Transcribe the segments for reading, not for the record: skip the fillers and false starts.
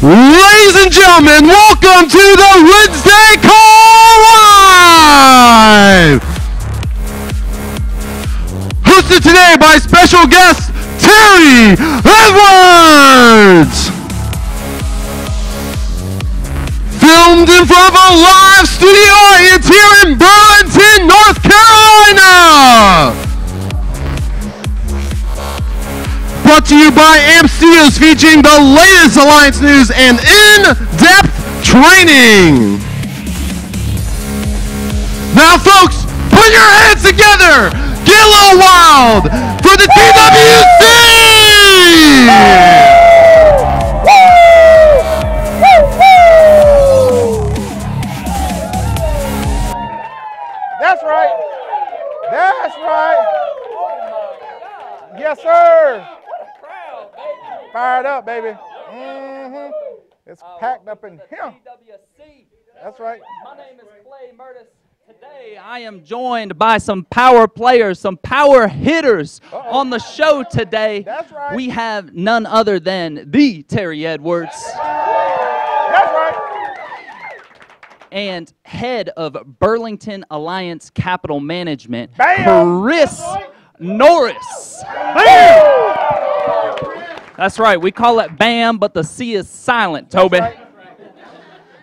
Ladies and gentlemen, welcome to the Wednesday Call Live! Hosted today by special guest Terry Edwards! Filmed in front of a live studio audience here in Burlington, North Carolina! Brought to you by AMP Studios, featuring the latest Alliance news and in-depth training. Now, folks, put your hands together. Get a little wild for the TWC! That's right. That's right. Yes, sir. Fired up, baby. It's packed up in here. That's right. My name is Clay Murtis. Today I am joined by some power players, some power hitters on the show today. That's right. We have none other than the Terry Edwards. That's right. And head of Burlington Alliance Capital Management, Bam! Chris Norris. That's right. We call it BAM, but the C is silent, Toby. Right.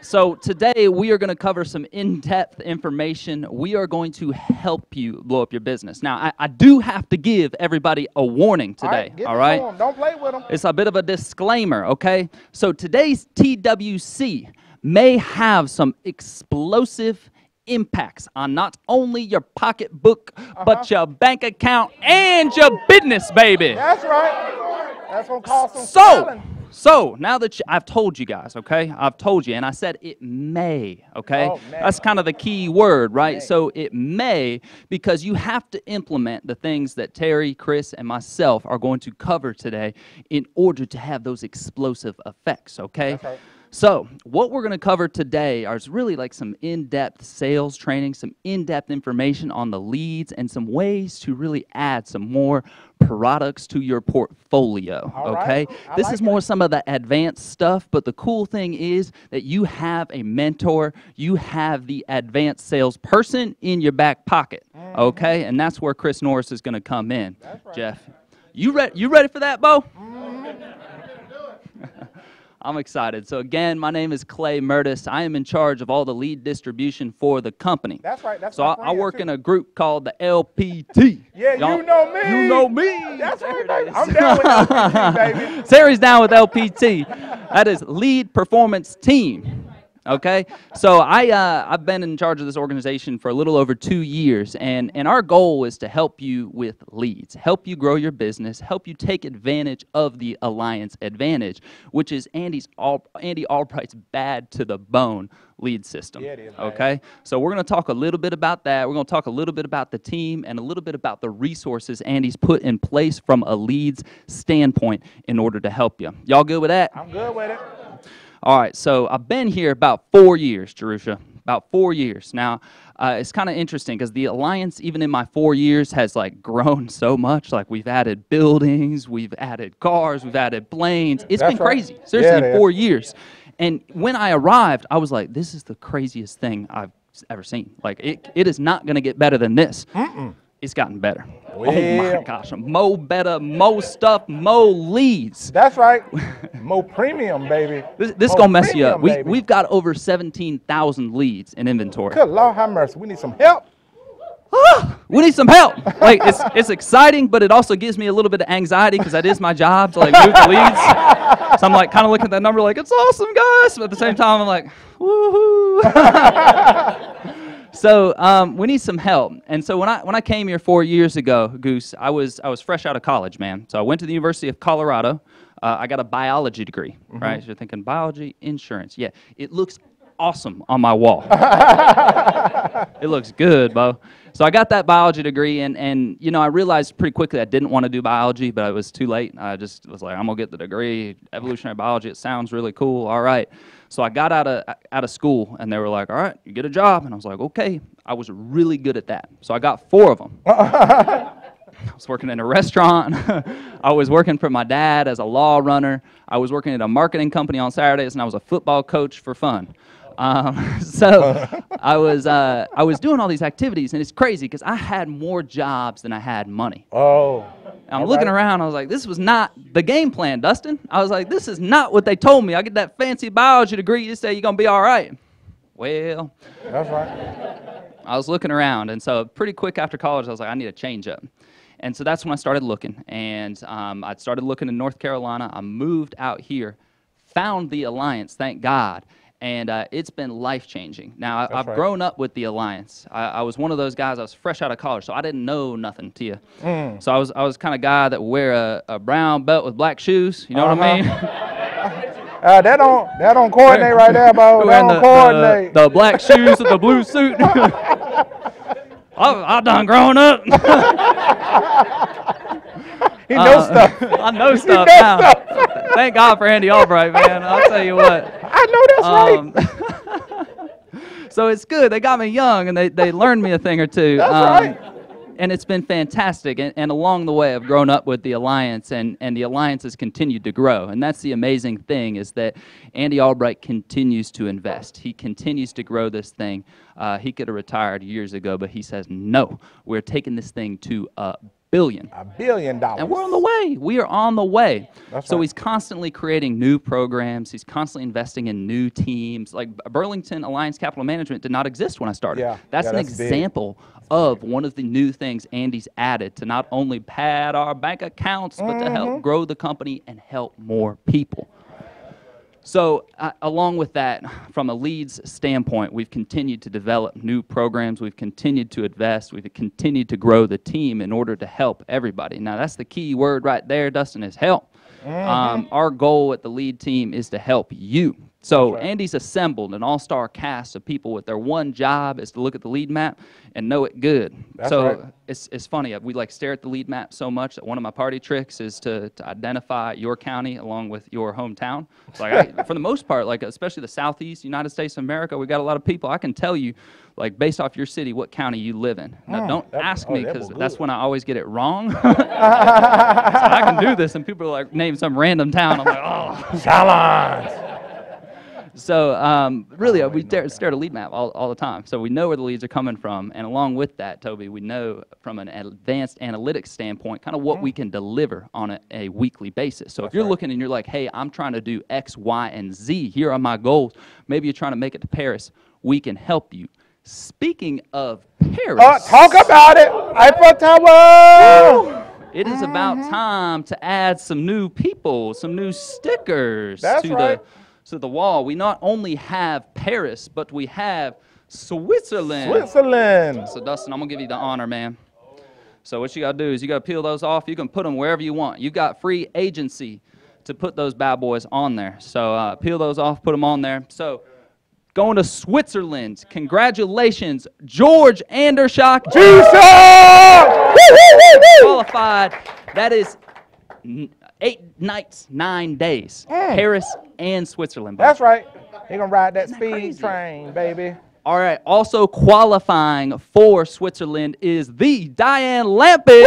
So today we are going to cover some in-depth information. We are going to help you blow up your business. Now, I do have to give everybody a warning today, all right? Don't play with them. It's a bit of a disclaimer, okay? So today's TWC may have some explosive impacts on not only your pocketbook, but your bank account and your business, baby. That's right. That's going to cause some swelling. So now that I've told you guys, okay? I've told you, and I said it may, okay? Oh, that's kind of the key word, right? So it may, because you have to implement the things that Terry, Chris, and myself are going to cover today in order to have those explosive effects, okay? That's right. So what we're going to cover today is really like some in-depth sales training, some in-depth information on the leads, and some ways to really add some more products to your portfolio, okay? Right. This is more some of the advanced stuff, but the cool thing is that you have a mentor, you have the advanced salesperson in your back pocket, okay? And that's where Chris Norris is going to come in. That's right. Jeff, you ready for that, Bo? I'm excited. So again, my name is Clay Murtis. I am in charge of all the lead distribution for the company. That's right. That's so my I work too. in a group called the LPT. Yeah, you know me. You know me. That's right, baby. I'm down with LPT, baby. Terry's down with LPT. That is Lead Performance Team. Okay, so I've been in charge of this organization for a little over 2 years, and our goal is to help you with leads, help you grow your business, help you take advantage of the Alliance Advantage, which is Andy Albright's bad to the bone lead system. Yeah, it is, okay, so we're going to talk a little bit about that. We're going to talk a little bit about the team and a little bit about the resources Andy's put in place from a leads standpoint in order to help you. Y'all good with that? I'm good with it. All right, so I've been here about 4 years, Jerusha, about 4 years. Now, it's kind of interesting because the Alliance, even in my 4 years, has like grown so much. Like we've added buildings, we've added cars, we've added planes. It's been crazy, seriously, in 4 years. And when I arrived, I was like, this is the craziest thing I've ever seen. Like it is not going to get better than this. It's gotten better. Well. Oh my gosh, mo better, mo stuff, mo leads. That's right. More premium, baby. This gonna mess you up. We've got over 17,000 leads in inventory. Good Lord have mercy. We need some help. We need some help. Like it's exciting, but it also gives me a little bit of anxiety because that is my job to like move the leads. So I'm like kind of looking at that number like it's awesome, guys. But at the same time, I'm like, woohoo. So we need some help. And so when I came here 4 years ago, Goose, I was fresh out of college, man. So I went to the University of Colorado. I got a biology degree, right? So you're thinking biology, insurance. Yeah, it looks awesome on my wall. It looks good, Bo. So I got that biology degree, and you know, I realized pretty quickly I didn't want to do biology, but it was too late. I just was like, I'm gonna get the degree, evolutionary biology. It sounds really cool. All right. So I got out of school, and they were like, all right, you get a job. And I was like, okay. I was really good at that. So I got 4 of them. I was working in a restaurant. I was working for my dad as a law runner. I was working at a marketing company on Saturdays, and I was a football coach for fun. So I was doing all these activities, and it's crazy because I had more jobs than I had money. Oh. I'm looking around, I was like, this was not the game plan, Dustin. I was like, this is not what they told me. I get that fancy biology degree, you say you're going to be all right. Well, that's right. I was looking around, and so pretty quick after college, I was like, I need a change up. And so that's when I started looking, and I started looking in North Carolina. I moved out here, found the Alliance, thank God. And it's been life-changing. Now, I've grown up with the Alliance. I was one of those guys, I was fresh out of college, so I didn't know nothing to you. So I was kind of guy that would wear a brown belt with black shoes, you know what I mean? That don't coordinate right there, bro. That don't coordinate. The black shoes with the blue suit. I've done growing up. He knows stuff. I know stuff now. Thank God for Andy Albright, man. I'll tell you what. I know that's right. So it's good. They got me young, and they learned me a thing or two. That's right. And it's been fantastic. And along the way, I've grown up with the Alliance, and the Alliance has continued to grow. And that's the amazing thing, is that Andy Albright continues to invest. He continues to grow this thing. He could have retired years ago, but he says, no, we're taking this thing to $1 billion. $1 billion. And we're on the way. We are on the way. That's so right. he's constantly creating new programs. He's constantly investing in new teams. Like Burlington Alliance Capital Management did not exist when I started. Yeah. That's an big. example of one of the new things Andy's added to not only pad our bank accounts, but to help grow the company and help more people. So along with that, from a leads standpoint, we've continued to develop new programs. We've continued to invest. We've continued to grow the team in order to help everybody. Now, that's the key word right there, Dustin, is help. Our goal at the lead team is to help you. So Andy's assembled an all-star cast of people with their one job is to look at the lead map and know it good. It's funny. We like stare at the lead map so much that one of my party tricks is to identify your county along with your hometown. It's like for the most part, like especially the Southeast United States of America, we got a lot of people. I can tell you, like based off your city, what county you live in. Now, don't ask me because that's when I always get it wrong. So I can do this, and people are like, name some random town. I'm like, oh, challenge. So really, we stare at a lead map all the time. So we know where the leads are coming from. And along with that, Toby, we know from an advanced analytics standpoint kind of what we can deliver on a weekly basis. So if you're looking and you're like, hey, I'm trying to do X, Y, and Z. Here are my goals. Maybe you're trying to make it to Paris. We can help you. Speaking of Paris. Talk about it. Eiffel Tower. It is about time to add some new people, some new stickers to the wall. We not only have Paris, but we have Switzerland. So, Dustin, I'm going to give you the honor, man. So what you got to do is you got to peel those off. You can put them wherever you want. You got free agency to put those bad boys on there. So peel those off, put them on there. So going to Switzerland. Congratulations, George Andershock. Qualified. That is 8 nights, 9 days. Paris and Switzerland. That's right. You're going to ride that speed train, baby. All right. Also qualifying for Switzerland is the Diane Lampin.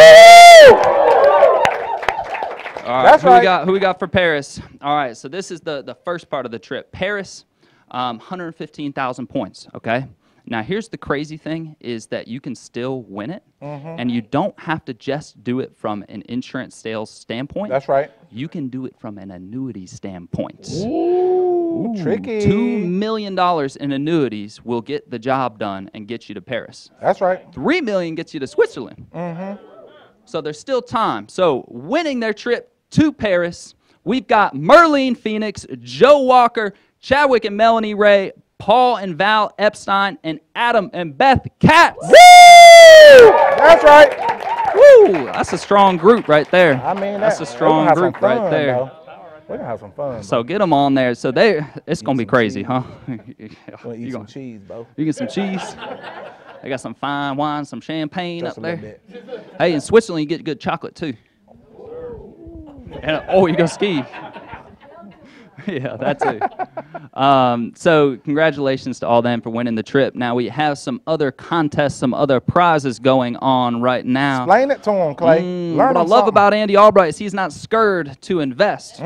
All right. Who we got for Paris? All right. So this is the first part of the trip. Paris, 115,000 points. Okay. Now, here's the crazy thing is that you can still win it, and you don't have to just do it from an insurance sales standpoint. That's right. You can do it from an annuity standpoint. Ooh, tricky. $2 million in annuities will get the job done and get you to Paris. That's right. $3 million gets you to Switzerland. So there's still time. So winning their trip to Paris, we've got Merlene Phoenix, Joe Walker, Chadwick and Melanie Ray, Paul and Val Epstein, and Adam and Beth Katz. Woo! That's right. Woo! That's a strong group right there. I mean, that's a strong group right there. We're gonna have some fun. So get them on there. So it's gonna be crazy, cheese. Huh? Eat some cheese, bro. You get some cheese. They got some fine wine, some champagne Just up there. bit. Hey, in Switzerland you get good chocolate too. And you go ski. Yeah, that too. So congratulations to all them for winning the trip. Now we have some other contests, some other prizes going on right now. Explain it to him, Clay. Learn What I him love something. about Andy Albright is he's not scared to invest.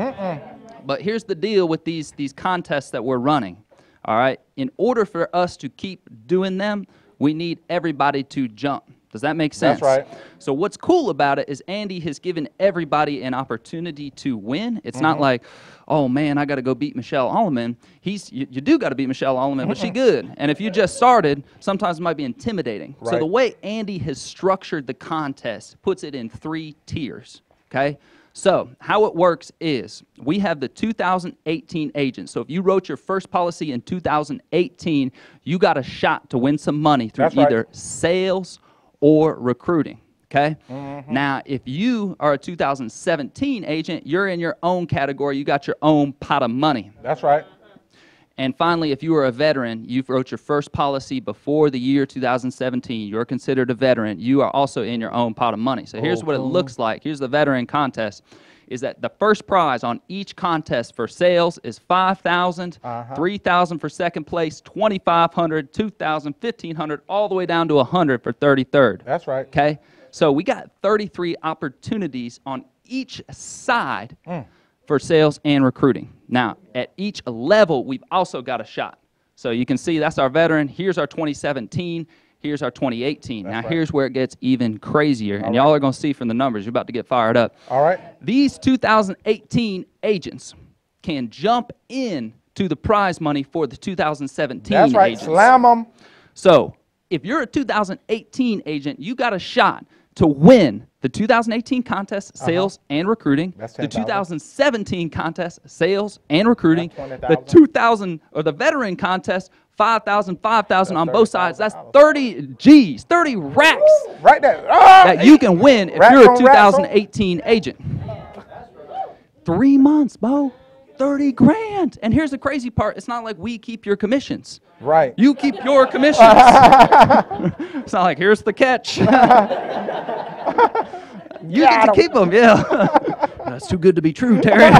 But here's the deal with these contests that we're running. All right, in order for us to keep doing them, we need everybody to jump. Does that make sense? That's right. So what's cool about it is Andy has given everybody an opportunity to win. It's not like, oh man, I got to go beat Michelle Alleman. You do got to beat Michelle Alleman, but she good. And if you just started, sometimes it might be intimidating. Right. So the way Andy has structured the contest puts it in 3 tiers. Okay. So how it works is we have the 2018 agents. So if you wrote your first policy in 2018, you got a shot to win some money through That's right. either sales or recruiting, okay? Now, if you are a 2017 agent, you're in your own category. You got your own pot of money. That's right. And finally, if you are a veteran, you wrote your first policy before the year 2017, you're considered a veteran. You are also in your own pot of money. So here's what it looks like. Here's the veteran contest. Is that the first prize on each contest for sales is $5,000, $3,000 for second place, $2,500, $2,000, $1,500, all the way down to $100 for 33rd. That's right. Okay, so we got 33 opportunities on each side for sales and recruiting. Now, at each level, we've also got a shot. So you can see that's our veteran. Here's our 2017. Here's our 2018. Now, here's where it gets even crazier, and y'all are going to see from the numbers. You're about to get fired up. All right. These 2018 agents can jump in to the prize money for the 2017 That's right. agents. Slam them. So if you're a 2018 agent, you got a shot to win the 2018 contest, sales and recruiting, That's the 10,000. 2017 contest, sales and recruiting, That's the 20,000. 2000 or the veteran contest, 5,000, 5,000 on both sides. That's 30 G's, 30 racks Right there. that you can win if Racks you're a on racks on. 2018 agent. 3 months, Bo. 30 grand. And here's the crazy part. It's not like we keep your commissions. Right. You keep your commissions. It's not like, here's the catch. You get to keep them, yeah. That's too good to be true, Terry.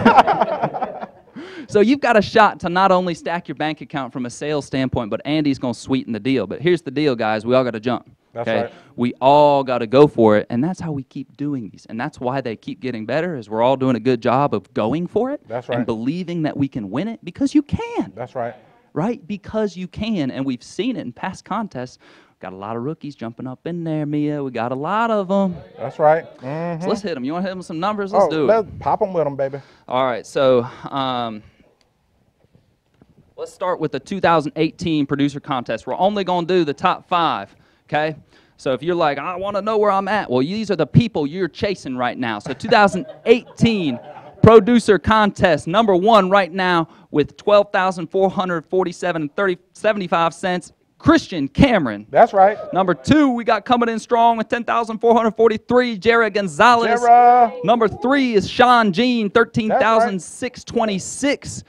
So you've got a shot to not only stack your bank account from a sales standpoint, but Andy's going to sweeten the deal. But here's the deal, guys. We all got to jump. That's Okay? right. We all got to go for it, and that's how we keep doing these. And that's why they keep getting better, is we're all doing a good job of going for it. That's right. And believing that we can win it because you can. That's right. Right? Because you can, and we've seen it in past contests. Got a lot of rookies jumping up in there, Mia. We got a lot of them. That's right. So let's hit them. You want to hit them with some numbers? Let's do it. Let's pop them with them, baby. All right, so let's start with the 2018 producer contest. We're only going to do the top 5, okay? So if you're like, I want to know where I'm at, well, these are the people you're chasing right now. So 2018 producer contest, number 1 right now with $12,447.75. Christian Cameron. That's right. Number 2, we got coming in strong with $10,443, Jared Gonzalez. Jared. Number 3 is Sean Jean, $13,626.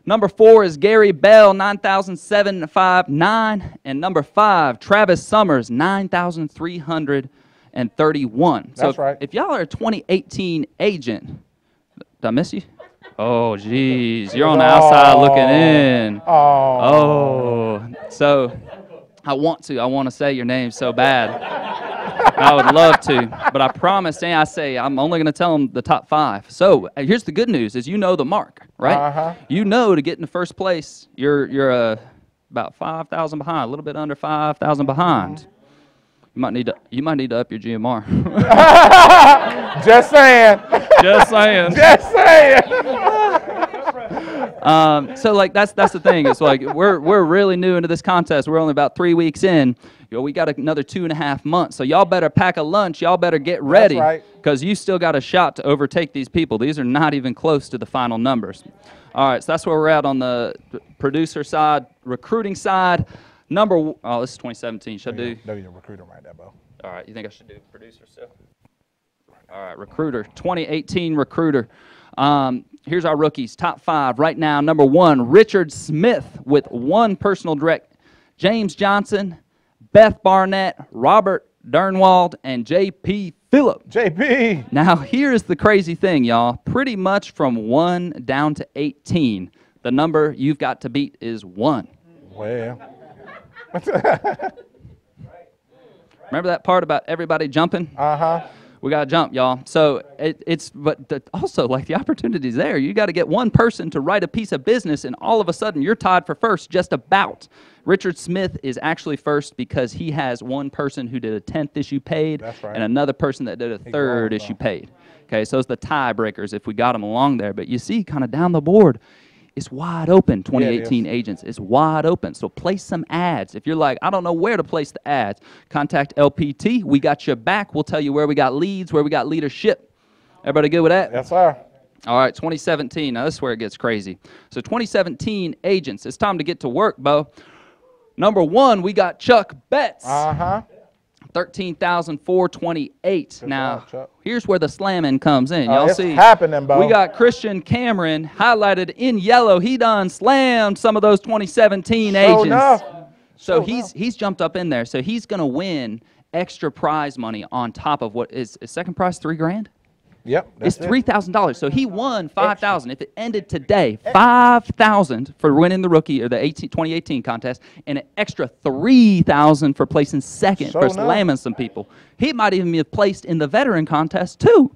Number 4 is Gary Bell, $9,759. And number 5, Travis Summers, $9,331. That's so right. If y'all are a 2018 agent, did I miss you? Oh, geez. You're on the outside looking in. Oh. So I want to say your name so bad. I would love to, but I promise, and I say I'm only going to tell them the top 5. So here's the good news: is you know the mark, right? You know to get in the first place, you're about 5,000 behind, a little bit under 5,000 behind. You might need to up your GMR. Just saying. Just saying. Just saying. So like that's the thing. It's like we're really new into this contest. We're only about 3 weeks in. We got another 2.5 months. So y'all better pack a lunch. Y'all better get ready. That's right. Because you still got a shot to overtake these people. These are not even close to the final numbers. All right, so that's where we're at on the producer side, recruiting side. This is 2017. Should I do? No, you're recruiting right there, Bo. All right, you think I should do producer still? All right, recruiter, 2018 recruiter. Here's our rookies, top 5 right now. Number 1, Richard Smith with 1 personal direct. James Johnson, Beth Barnett, Robert Dernwald, and J.P. Phillip. JP. Now, here's the crazy thing, y'all. Pretty much from 1 down to 18, the number you've got to beat is 1. Well. Remember that part about everybody jumping? Uh-huh. We got to jump, y'all. So also, like, the opportunity's there. You got to get one person to write a piece of business, and all of a sudden, you're tied for first just about. Richard Smith is actually first because he has one person who did a 10th issue paid. That's right. And another person that did a 3rd issue paid. Okay, so it's the tiebreakers if we got them along there. But you see, kind of down the board, it's wide open, 2018 agents. It's wide open. So place some ads. If you're like, I don't know where to place the ads, contact LPT. We got your back. We'll tell you where we got leads, where we got leadership. Everybody good with that? Yes, sir. All right, 2017. Now, this is where it gets crazy. So 2017 agents. It's time to get to work, Bo. Number 1, we got Chuck Betts. Uh-huh. 13,428. Now, job, here's where the slamming comes in. Y'all it's see, happening, Bo. we got Christian Cameron highlighted in yellow. He done slammed some of those 2017 agents. Enough. So he's jumped up in there. So he's going to win extra prize money on top of what is second prize $3,000. Yep. It's $3,000. So he won $5,000. If it ended today, $5,000 for winning the rookie or the 2018 contest, and an extra $3,000 for placing second for slamming some people. He might even be placed in the veteran contest too.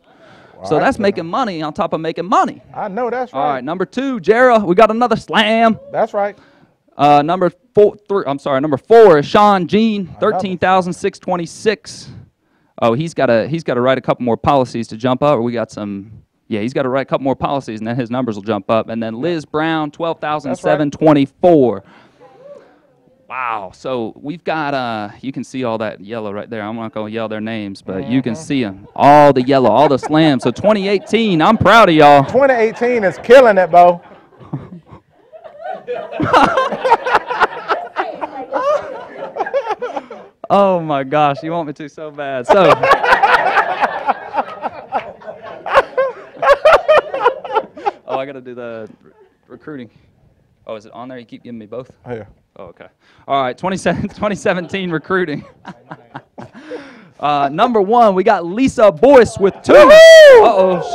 So that's making money on top of making money. I know that's right. All right, number 2, Jarrah. We got another slam. That's right. Number 4 is Sean Jean, 13,626. Oh, he's got to write a couple more policies to jump up. Or we got some. Yeah, he's got to write a couple more policies, and then his numbers will jump up. And then Liz Brown, 12,724. Wow. So we've got. You can see all that yellow right there. I'm not going to yell their names, but you can see them. All the yellow, all the slams. So 2018, I'm proud of y'all. 2018 is killing it, Bo. Oh my gosh, you want me to so bad. So oh, I got to do the recruiting. Oh, is it on there? You keep giving me both? Oh, yeah. Oh, okay. All right, 2017 recruiting. Number 1, we got Lisa Boyce with 2. Uh-oh,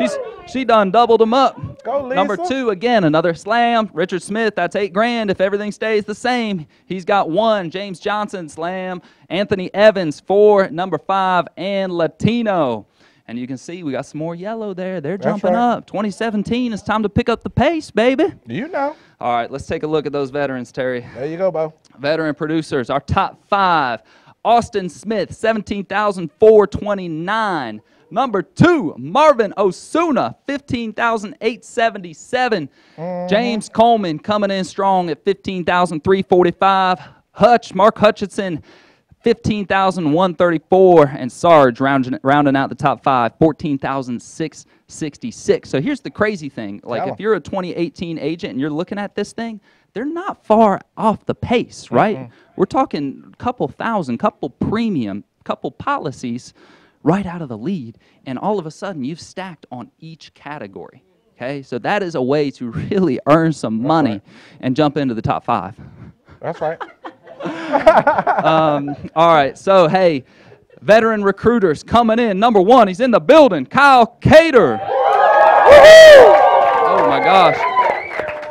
she done doubled them up. Go, Lisa. Number 2, again, another slam. Richard Smith, that's $8,000 if everything stays the same. He's got 1. James Johnson, slam. Anthony Evans, 4. Number 5, and Latino. And you can see we got some more yellow there. They're jumping up. 2017, it's time to pick up the pace, baby. You know. All right, let's take a look at those veterans, Terry. There you go, Bo. Veteran producers, our top 5. Austin Smith, 17,429. Number 2, Marvin Osuna, 15,877. James Coleman coming in strong at 15,345. Mark Hutchinson, 15,134. And Sarge rounding out the top 5, 14,666. So here's the crazy thing. Like, if you're a 2018 agent and you're looking at this thing, they're not far off the pace, right? We're talking a couple thousand, couple premium, couple policies right out of the lead, and all of a sudden you've stacked on each category. Okay, so that is a way to really earn some money and jump into the top 5. That's right. All right, so hey, veteran recruiters coming in. Number 1, he's in the building, Kyle Cater. Oh my gosh.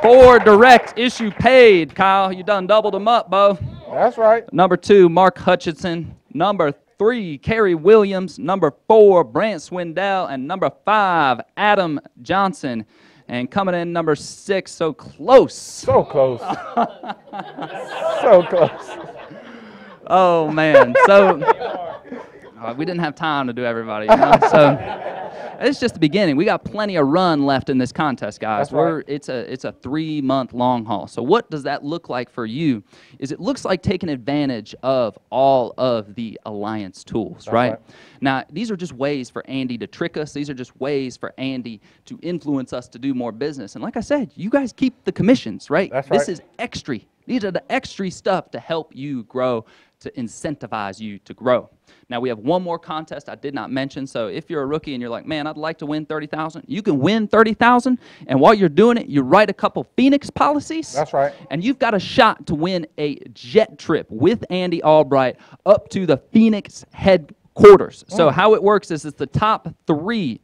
4 direct issue paid, Kyle. You done doubled them up, Bo. That's right. Number 2, Mark Hutchinson. Number 3, Kerry Williams. Number 4, Brant Swindell. And number 5, Adam Johnson. And coming in number 6, so close. So close. So close. Oh, man. So we didn't have time to do everybody. You know? So it's just the beginning. We got plenty of run left in this contest, guys. It's a 3-month long haul. So what does that look like for you? It looks like taking advantage of all of the Alliance tools, right? Now, these are just ways for Andy to trick us. These are just ways for Andy to influence us to do more business. And like I said, you guys keep the commissions, right? This is extra. These are the extra stuff to help you grow, to incentivize you to grow. Now, we have one more contest I did not mention. So if you're a rookie and you're like, man, I'd like to win $30,000, you can win $30,000. And while you're doing it, you write a couple Phoenix policies. That's right. And you've got a shot to win a jet trip with Andy Albright up to the Phoenix headquarters. quarters. So how it works is it's the top 3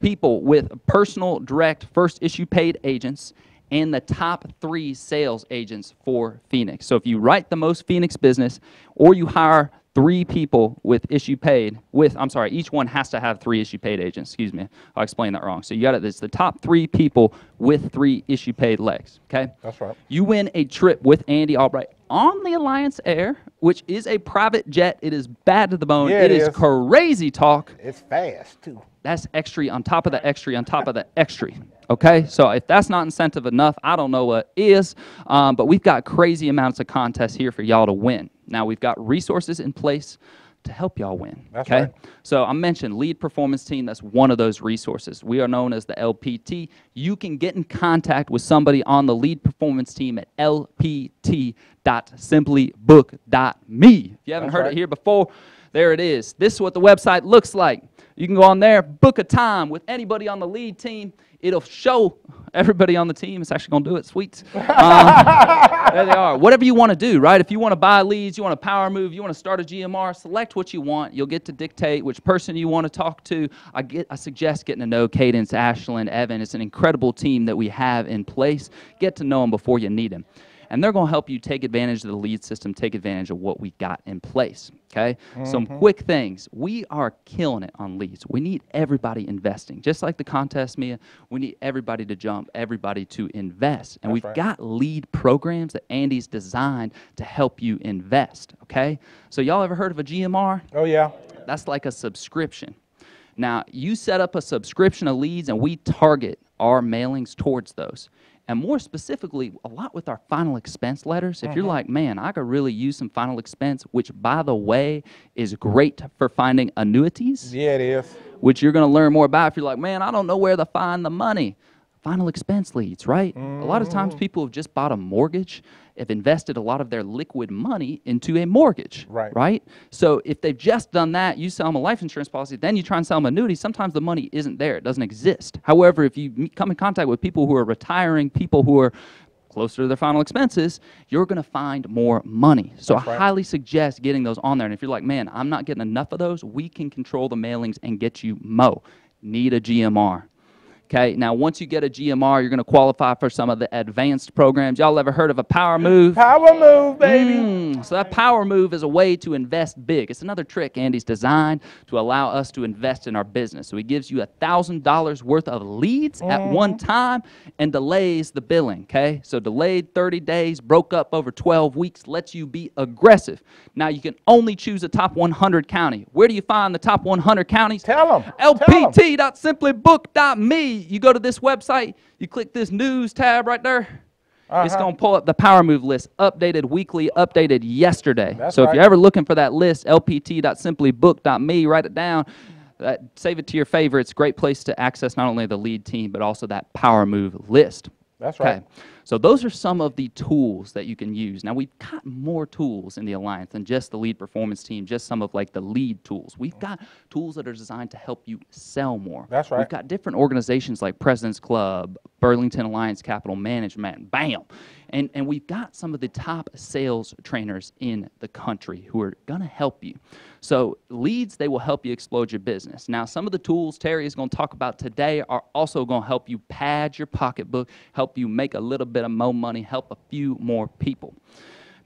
people with personal, direct, first issue paid agents and the top 3 sales agents for Phoenix. So if you write the most Phoenix business or you hire 3 people with issue paid with, I'm sorry, each one has to have 3 issue paid agents. Excuse me, I explained that wrong. So you got it. It's the top 3 people with 3 issue paid legs. Okay. That's right. You win a trip with Andy Albright on the Alliance Air, which is a private jet. It is bad to the bone. Yeah, it is crazy talk. It's fast too. That's extra on top of the extra on top of the extra. Okay, so if that's not incentive enough, I don't know what is. But we've got crazy amounts of contests here for y'all to win. Now we've got resources in place to help y'all win. That's okay? right. So I mentioned lead performance team. That's one of those resources. We are known as the LPT. You can get in contact with somebody on the lead performance team at lpt.simplybook.me. If you haven't heard it here before, there it is. This is what the website looks like. You can go on there, book a time with anybody on the lead team. It'll show everybody on the team. It's actually going to do it, sweet. There they are. Whatever you want to do, right? If you want to buy leads, you want to power move, you want to start a GMR, select what you want. You'll get to dictate which person you want to talk to. I suggest getting to know Cadence, Ashland, Evan. It's an incredible team that we have in place. Get to know them before you need them. And they're going to help you take advantage of the lead system, take advantage of what we got in place, okay? Some quick things. We are killing it on leads. We need everybody investing. Just like the contest, Mia, we need everybody to jump, everybody to invest. And we've got lead programs that Andy's designed to help you invest, okay? So y'all ever heard of a GMR? Oh, yeah. That's like a subscription. Now, you set up a subscription of leads, and we target our mailings towards those. And more specifically, a lot with our final expense letters. If you're like, man, I could really use some final expense, which, by the way, is great for finding annuities. Yeah, it is. Which you're going to learn more about if you're like, man, I don't know where to find the money. Final expense leads, right? A lot of times people have just bought a mortgage, have invested a lot of their liquid money into a mortgage, right? So if they've just done that, you sell them a life insurance policy, then you try and sell them annuity, sometimes the money isn't there. It doesn't exist. However, if you come in contact with people who are retiring, people who are closer to their final expenses, you're going to find more money. So I highly suggest getting those on there. And if you're like, man, I'm not getting enough of those, we can control the mailings and get you mo. Need a GMR. Okay, now once you get a GMR, you're going to qualify for some of the advanced programs. Y'all ever heard of a power move? Power move, baby. So that power move is a way to invest big. It's another trick Andy's designed to allow us to invest in our business. So he gives you $1,000 worth of leads at one time and delays the billing, okay? So delayed 30 days, broke up over 12 weeks, lets you be aggressive. Now you can only choose a top 100 county. Where do you find the top 100 counties? Tell them. lpt.simplybook.me. You go to this website, you click this news tab right there. It's going to pull up the Power Move list, updated weekly, updated yesterday. So if you're ever looking for that list, lpt.simplybook.me, write it down. Save it to your favorites. Great place to access not only the lead team, but also that Power Move list. That's right. So those are some of the tools that you can use. Now, we've got more tools in the Alliance than just the lead performance team, just some of like the lead tools. We've got tools that are designed to help you sell more. That's right. We've got different organizations like President's Club, Burlington Alliance Capital Management, BAM. And we've got some of the top sales trainers in the country who are going to help you. So leads, they will help you explode your business. Now, some of the tools Terry is going to talk about today are also going to help you pad your pocketbook, help you make a little bit of more money, help a few more people.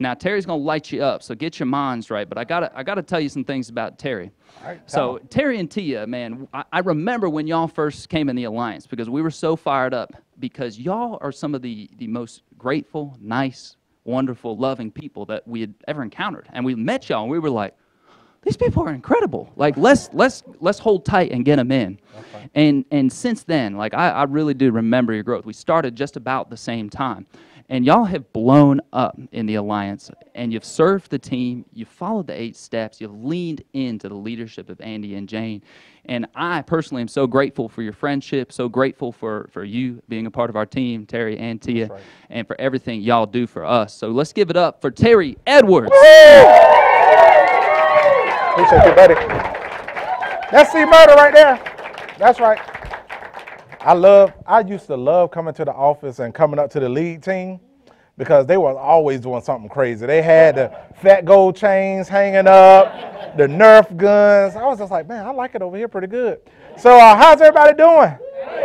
Now, Terry's going to light you up, so get your minds right. But I gotta tell you some things about Terry. So Terry and Tia, man, I remember when y'all first came in the Alliance because we were so fired up because y'all are some of the most grateful, nice, wonderful, loving people that we had ever encountered. And we met y'all, and we were like, these people are incredible. Like, let's hold tight and get them in. And since then, like, I really do remember your growth. We started just about the same time. And y'all have blown up in the Alliance, and you've served the team, you've followed the 8 steps, you've leaned into the leadership of Andy and Jane. And I personally am so grateful for your friendship, so grateful for you being a part of our team, Terry and Tia, and for everything y'all do for us. So let's give it up for Terry Edwards. Appreciate you, buddy. That's C-Murder right there. That's right. I used to love coming to the office and coming up to the lead team because they were always doing something crazy. They had the fat gold chains hanging up, the Nerf guns. I was just like, man, I like it over here pretty good. So how's everybody doing?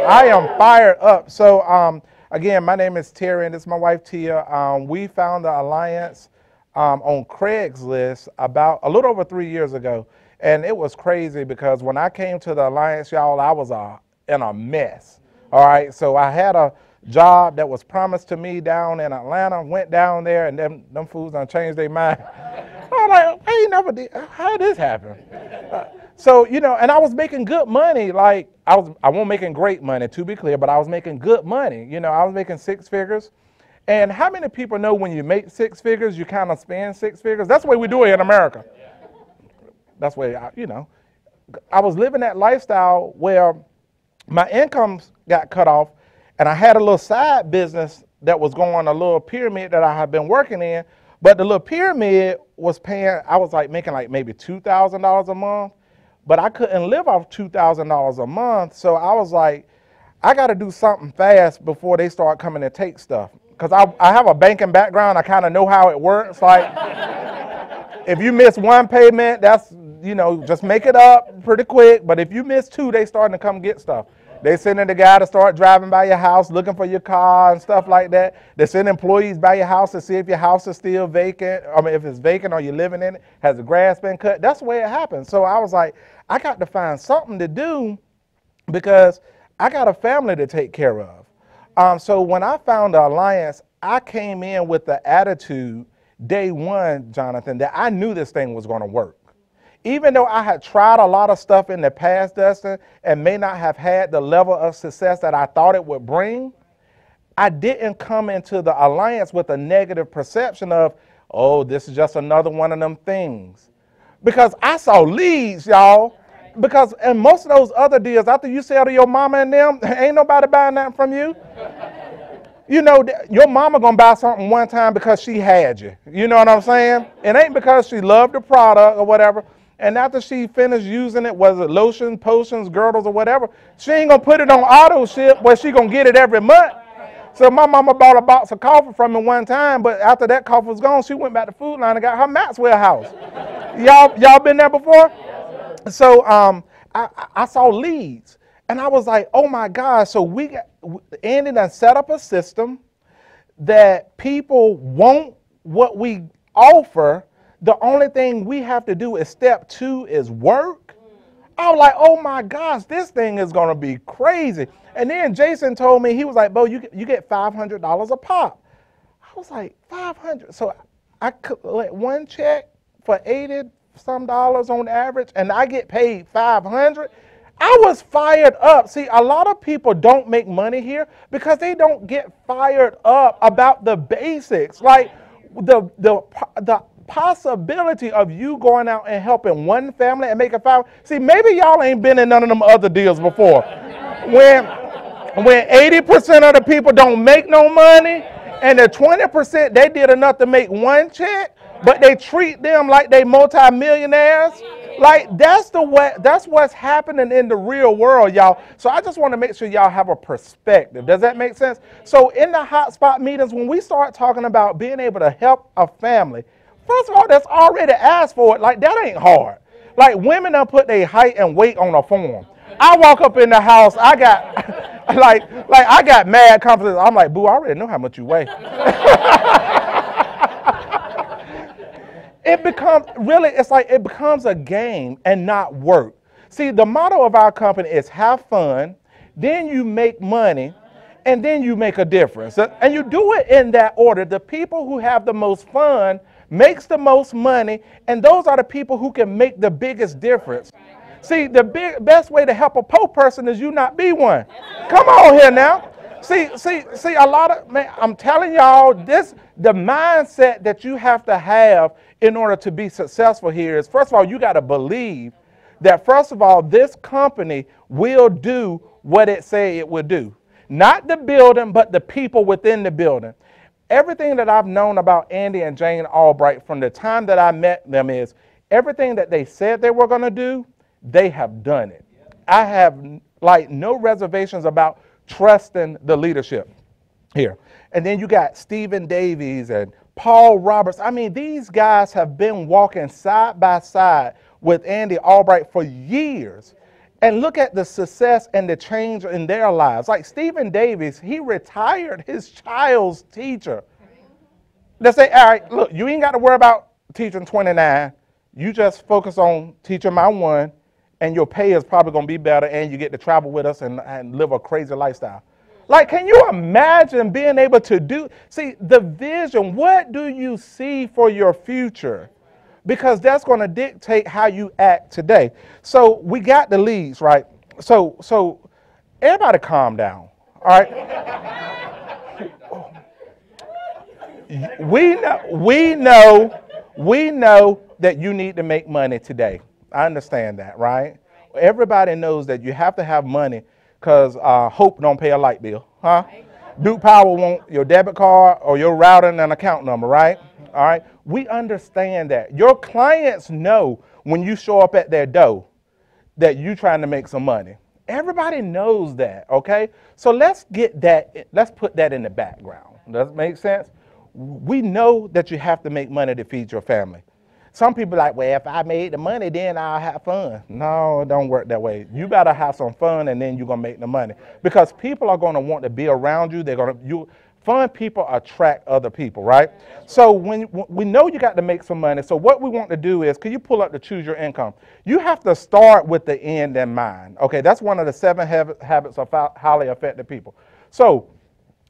I am fired up. So again, my name is Terry, and this is my wife, Tia. We found the Alliance on Craigslist about a little over 3 years ago. And it was crazy because when I came to the Alliance, y'all, I was in a mess. All right, so I had a job that was promised to me down in Atlanta, went down there, and them fools done changed their mind. I was like, I ain't never did, how did this happen? So, you know, and I was making good money. Like, I wasn't making great money, to be clear, but I was making good money. You know, I was making 6 figures. And how many people know when you make 6 figures, you kind of spend 6 figures? That's the way we do it in America. That's the way, you know. I was living that lifestyle where my income got cut off, and I had a little side business that was going, a little pyramid that I had been working in, but the little pyramid was paying, I was like making like maybe $2,000 a month, but I couldn't live off $2,000 a month, so I was like, I got to do something fast before they start coming to take stuff, because I have a banking background, I kind of know how it works. Like, if you miss one payment, that's, you know, just make it up pretty quick. But if you miss 2, they starting to come get stuff. They sending the guy to start driving by your house, looking for your car and stuff like that. They send employees by your house to see if your house is still vacant. I mean, if it's vacant or you're living in it, has the grass been cut? That's the way it happens. So I was like, I got to find something to do because I got a family to take care of. So when I found the Alliance, I came in with the attitude, day one, Jonathan, that I knew this thing was going to work. Even though I had tried a lot of stuff in the past, Dustin, and may not have had the level of success that I thought it would bring, I didn't come into the Alliance with a negative perception of, oh, this is just another one of them things. Because I saw leads, y'all. Because in most of those other deals, after you sell to your mama and them, ain't nobody buying nothing from you. You know, your mama gonna buy something one time because she had you. You know what I'm saying? It ain't because she loved the product or whatever. And after she finished using it, was it lotion, potions, girdles, or whatever, she ain't gonna put it on auto ship where she gonna get it every month. So my mama bought a box of coffee from me one time, but after that coffee was gone, she went back to Food Line and got her Maxwell house. Y'all been there before? So I saw leads. And I was like, oh my God, so Andy done set up a system that people want what we offer. The only thing we have to do is step 2 is work. I was like, oh my gosh, this thing is gonna be crazy. And then Jason told me, he was like, Bo, you get $500 a pop. I was like, 500? So I collect one check for $80 some on average, and I get paid 500. I was fired up. See, a lot of people don't make money here because they don't get fired up about the basics. Like the possibility of you going out and helping one family and making $5. See, maybe y'all ain't been in none of them other deals before. When 80% of the people don't make no money, and the 20% they did enough to make one check, but they treat them like they multimillionaires. Like, that's what's happening in the real world, y'all. So I just want to make sure y'all have a perspective. Does that make sense? So in the hotspot meetings, when we start talking about being able to help a family, first of all, that's already asked for it. Like, that ain't hard. Like, women done put their height and weight on a form. I walk up in the house, I got, I got mad confidence. I'm like, boo, I already know how much you weigh. It becomes a game and not work. See, the motto of our company is have fun, then you make money, and then you make a difference. And you do it in that order. The people who have the most fun makes the most money, and those are the people who can make the biggest difference. See, the best way to help a poor person is you not be one. Come on here now. See, a lot of, man, I'm telling y'all, the mindset that you have to have in order to be successful here is, first of all, you got to believe that, first of all, this company will do what it say it will do. Not the building, but the people within the building. Everything that I've known about Andy and Jane Albright from the time that I met them is everything that they said they were going to do, they have done it. I have like no reservations about trusting the leadership here. And then you got Stephen Davies and Paul Roberts. I mean, these guys have been walking side by side with Andy Albright for years. And look at the success and the change in their lives. Like Stephen Davies, he retired his child's teacher. They say, all right, look, you ain't got to worry about teaching 29. You just focus on teaching my one, and your pay is probably going to be better, and you get to travel with us and live a crazy lifestyle. Like, can you imagine being able to do, see, the vision, what do you see for your future? Because that's going to dictate how you act today. So we got the leads, right? So everybody calm down, all right? We know that you need to make money today. I understand that, right? Everybody knows that you have to have money because Hope don't pay a light bill, huh? Duke Power want your debit card or your routing and account number, right? All right, we understand that. Your clients know when you show up at their door that you're trying to make some money. Everybody knows that, okay? So let's get that, let's put that in the background. Does it make sense? We know that you have to make money to feed your family. Some people are like, well, if I made the money, then I'll have fun. No, it don't work that way. You better have some fun, and then you're going to make the money. Because people are going to want to be around you. Fun people attract other people, right? So when we know you got to make some money, so what we want to do is, can you pull up the choose your income? You have to start with the end in mind. Okay, that's one of the 7 habits of highly effective people. So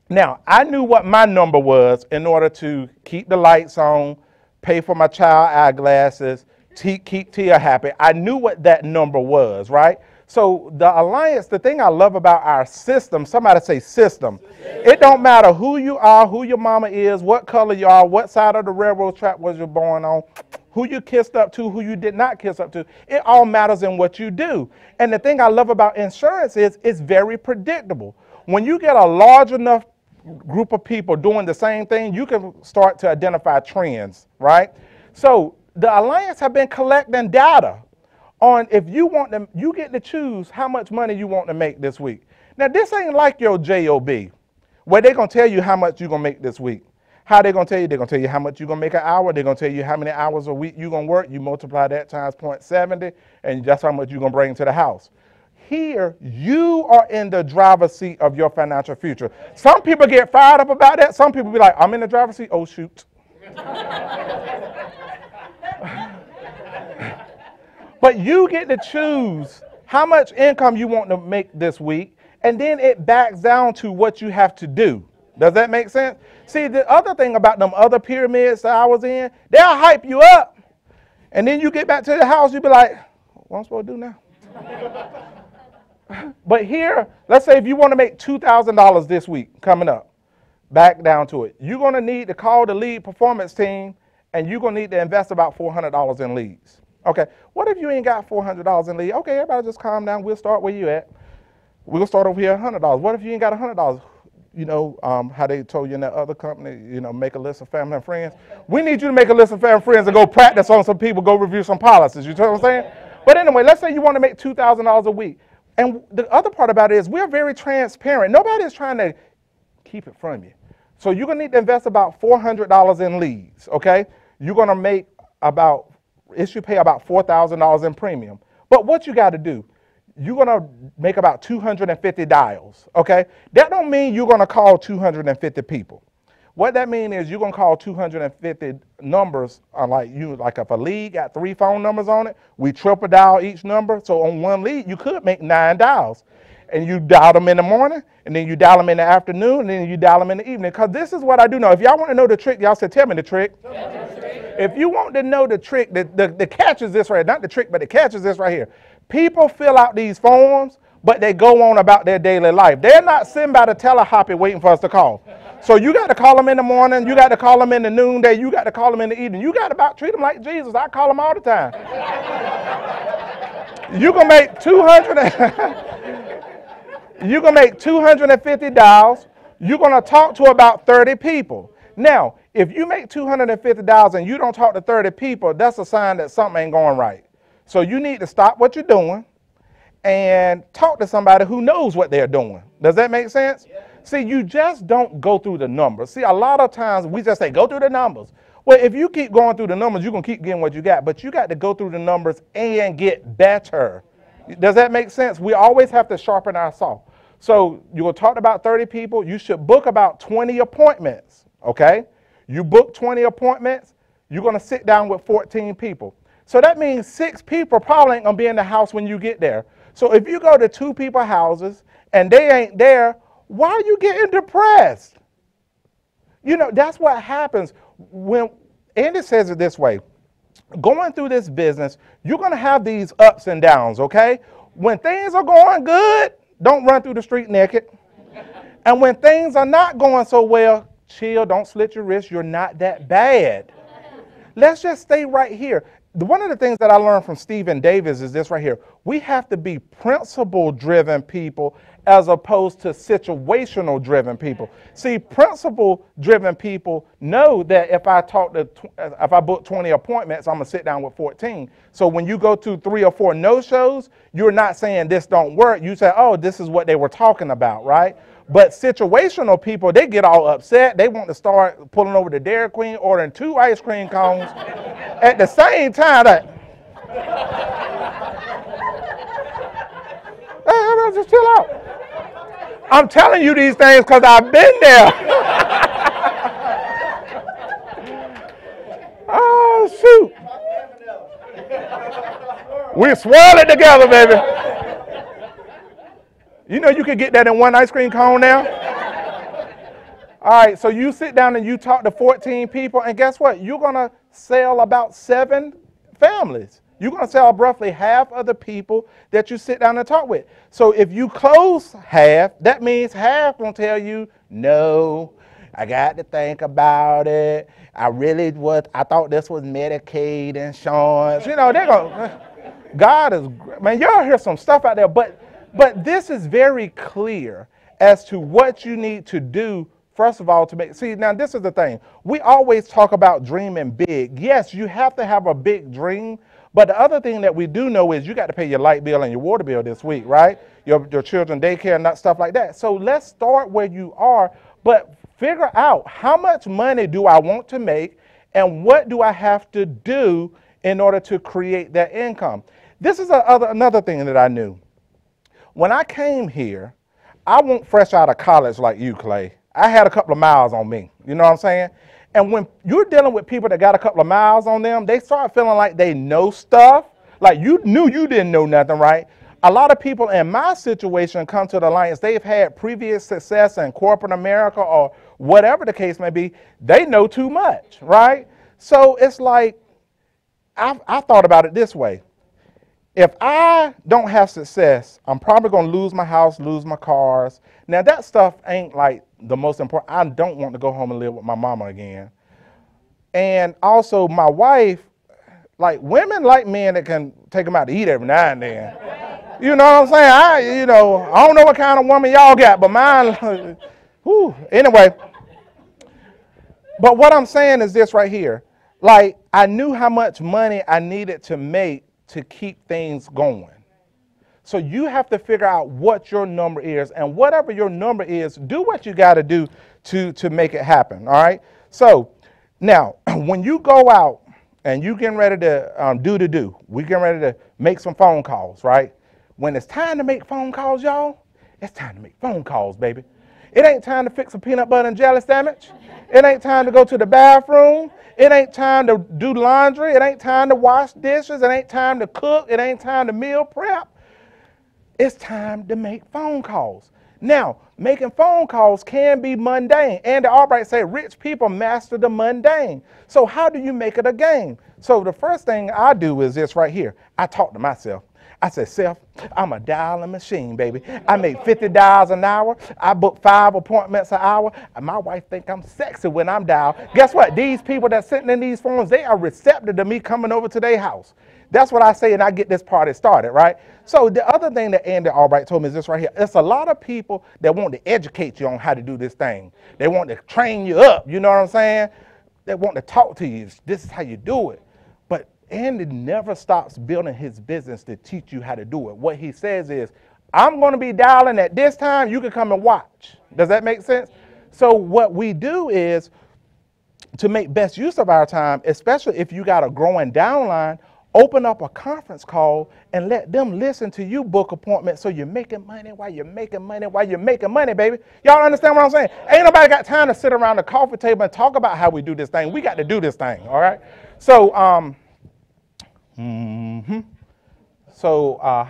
now, I knew what my number was in order to keep the lights on, pay for my child eyeglasses, keep Tia happy. I knew what that number was, right? So the Alliance, the thing I love about our system, somebody say system. It don't matter who you are, who your mama is, what color you are, what side of the railroad track was you born on, who you kissed up to, who you did not kiss up to. It all matters in what you do. And the thing I love about insurance is it's very predictable. When you get a large enough group of people doing the same thing, you can start to identify trends, right? So the Alliance have been collecting data on if you want them, you get to choose how much money you want to make this week. Now, this ain't like your JOB, where they're going to tell you how much you're going to make this week. How they going to tell you? They're going to tell you how much you're going to make an hour. They're going to tell you how many hours a week you're going to work. You multiply that times 0.70, and that's how much you're going to bring to the house. Here, you are in the driver's seat of your financial future. Some people get fired up about that. Some people be like, I'm in the driver's seat. Oh, shoot. But you get to choose how much income you want to make this week, and then it backs down to what you have to do. Does that make sense? See, the other thing about them other pyramids that I was in, they'll hype you up, and then you get back to the house, you be like, what am I supposed to do now? But here, let's say if you want to make $2,000 this week coming up, back down to it, you're going to need to call the lead performance team, and you're going to need to invest about $400 in leads. Okay, what if you ain't got $400 in leads? Okay, everybody just calm down. We'll start where you at. We'll start over here at $100. What if you ain't got $100? You know how they told you in that other company, you know, make a list of family and friends. We need you to make a list of family and friends and go practice on some people, go review some policies. You know what I'm saying? But anyway, let's say you want to make $2,000 a week. And the other part about it is we're very transparent. Nobody is trying to keep it from you. So you're going to need to invest about $400 in leads, okay? You're going to make about, it should pay about $4,000 in premium. But what you got to do, you're going to make about 250 dials, okay? That don't mean you're going to call 250 people. What that means is you're going to call 250 numbers, like if a lead got 3 phone numbers on it, we triple dial each number. So on one lead, you could make 9 dials. And you dial them in the morning, and then you dial them in the afternoon, and then you dial them in the evening. Because this is what I do know. If y'all want to know the trick, y'all say, tell me the trick. If you want to know the trick, the catch is this right here. Not the trick, but the catch is this right here. People fill out these forms, but they go on about their daily life. They're not sitting by the telehoppy waiting for us to call. So you got to call them in the morning. You got to call them in the noonday. You got to call them in the evening. You got to treat them like Jesus. I call them all the time. You can make 250 dials. You're going to talk to about 30 people. Now, if you make 250 dials and you don't talk to 30 people, that's a sign that something ain't going right. So you need to stop what you're doing and talk to somebody who knows what they're doing. Does that make sense? Yeah. See, you just don't go through the numbers. See, a lot of times we just say, go through the numbers. Well, if you keep going through the numbers, you're going to keep getting what you got. But you got to go through the numbers and get better. Does that make sense? We always have to sharpen our saw. So you will talk about 30 people. You should book about 20 appointments, okay? You book 20 appointments, you're going to sit down with 14 people. So that means 6 people probably ain't going to be in the house when you get there. So if you go to 2 people's houses and they ain't there, why are you getting depressed? You know, that's what happens when, Andy says it this way, going through this business, you're going to have these ups and downs, okay? When things are going good, don't run through the street naked. And when things are not going so well, chill, don't slit your wrist, you're not that bad. Let's just stay right here. One of the things that I learned from Stephen Davis is this right here. We have to be principle-driven people as opposed to situational-driven people. See, principle-driven people know that if I book 20 appointments, I'm going to sit down with 14. So when you go to 3 or 4 no-shows, you're not saying this don't work. You say, oh, this is what they were talking about, right? But situational people, they get all upset. They want to start pulling over to Dairy Queen, ordering 2 ice cream cones. At the same time, hey, just chill out. I'm telling you these things because I've been there. Oh, shoot. We swirl it together, baby. You know you can get that in 1 ice cream cone now? All right, so you sit down and you talk to 14 people, and guess what? You're going to sell about 7 families. You're going to sell roughly half of the people that you sit down and talk with. So if you close half, that means half will tell you, no, I got to think about it. I thought this was Medicaid insurance. You know, they're going, God is, man, y'all hear some stuff out there, but this is very clear as to what you need to do. First of all, to make, see, now this is the thing. We always talk about dreaming big. Yes, you have to have a big dream, but the other thing that we do know is you got to pay your light bill and your water bill this week, right? Your children daycare and stuff like that. So let's start where you are, but figure out how much money do I want to make and what do I have to do in order to create that income. This is another thing that I knew. When I came here, I wasn't fresh out of college like you, Clay. I had a couple of miles on me, you know what I'm saying? And when you're dealing with people that got a couple of miles on them, they start feeling like they know stuff, like you knew you didn't know nothing, right? A lot of people in my situation come to the Alliance, they've had previous success in corporate America or whatever the case may be, they know too much, right? So it's like, I thought about it this way. If I don't have success, I'm probably going to lose my house, lose my cars. Now, that stuff ain't like the most important. I don't want to go home and live with my mama again. And also, my wife, like women like men that can take them out to eat every now and then. You know what I'm saying? I don't know what kind of woman y'all got, but mine, whew. Anyway. But what I'm saying is this right here. Like, I knew how much money I needed to make to keep things going. So you have to figure out what your number is, and whatever your number is, do what you got to do to make it happen, all right? So now, when you go out and you getting ready to we getting ready to make some phone calls, right? When it's time to make phone calls, y'all, it's time to make phone calls, baby. It ain't time to fix a peanut butter and jelly sandwich. It ain't time to go to the bathroom. It ain't time to do laundry. It ain't time to wash dishes. It ain't time to cook. It ain't time to meal prep. It's time to make phone calls. Now, making phone calls can be mundane. Andy Albright said rich people master the mundane. So how do you make it a game? So the first thing I do is this right here. I talk to myself. I said, self, I'm a dialing machine, baby. I make $50 an hour. I book 5 appointments an hour. And my wife think I'm sexy when I'm dialed. Guess what? These people that's sitting in these phones, they are receptive to me coming over to their house. That's what I say, and I get this party started, right? So the other thing that Andy Albright told me is this right here. It's a lot of people that want to educate you on how to do this thing. They want to train you up, you know what I'm saying? They want to talk to you. This is how you do it. But Andy never stops building his business to teach you how to do it. What he says is, I'm going to be dialing at this time. You can come and watch. Does that make sense? So what we do is, to make best use of our time, especially if you got a growing downline, open up a conference call and let them listen to you book appointments so you're making money while you're making money while you're making money, baby. Y'all understand what I'm saying? Ain't nobody got time to sit around the coffee table and talk about how we do this thing. We got to do this thing, all right? So, how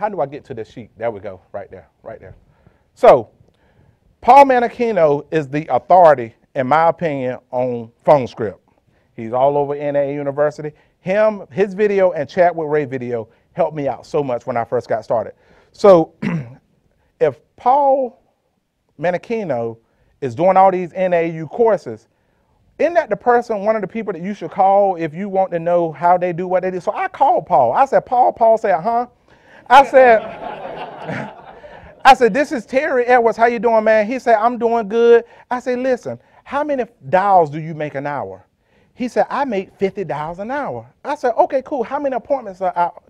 do I get to this sheet? There we go, right there, right there. So, Paul Manichino is the authority, in my opinion, on phone script. He's all over NAA University. His video and Chat with Ray video helped me out so much when I first got started. So if Paul Manichino is doing all these NAU courses, isn't that the person, one of the people that you should call if you want to know how they do what they do? So I called Paul. I said, Paul said, huh? I said, this is Terry Edwards. How you doing, man? He said, I'm doing good. I said, listen, how many dials do you make an hour? He said, I make $50 an hour. I said, okay, cool. How many appointments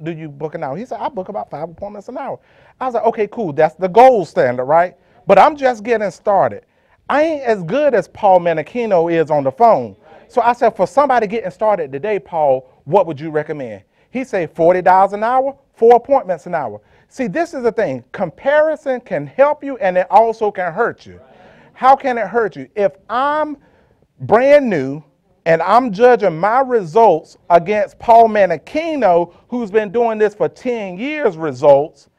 do you book an hour? He said, I book about 5 appointments an hour. I was like, okay, cool. That's the gold standard, right? But I'm just getting started. I ain't as good as Paul Manichino is on the phone. So I said, for somebody getting started today, Paul, what would you recommend? He said, $40 an hour, 4 appointments an hour. See, this is the thing. Comparison can help you and it also can hurt you. How can it hurt you? If I'm brand new and I'm judging my results against Paul Manichino, who's been doing this for 10 years results,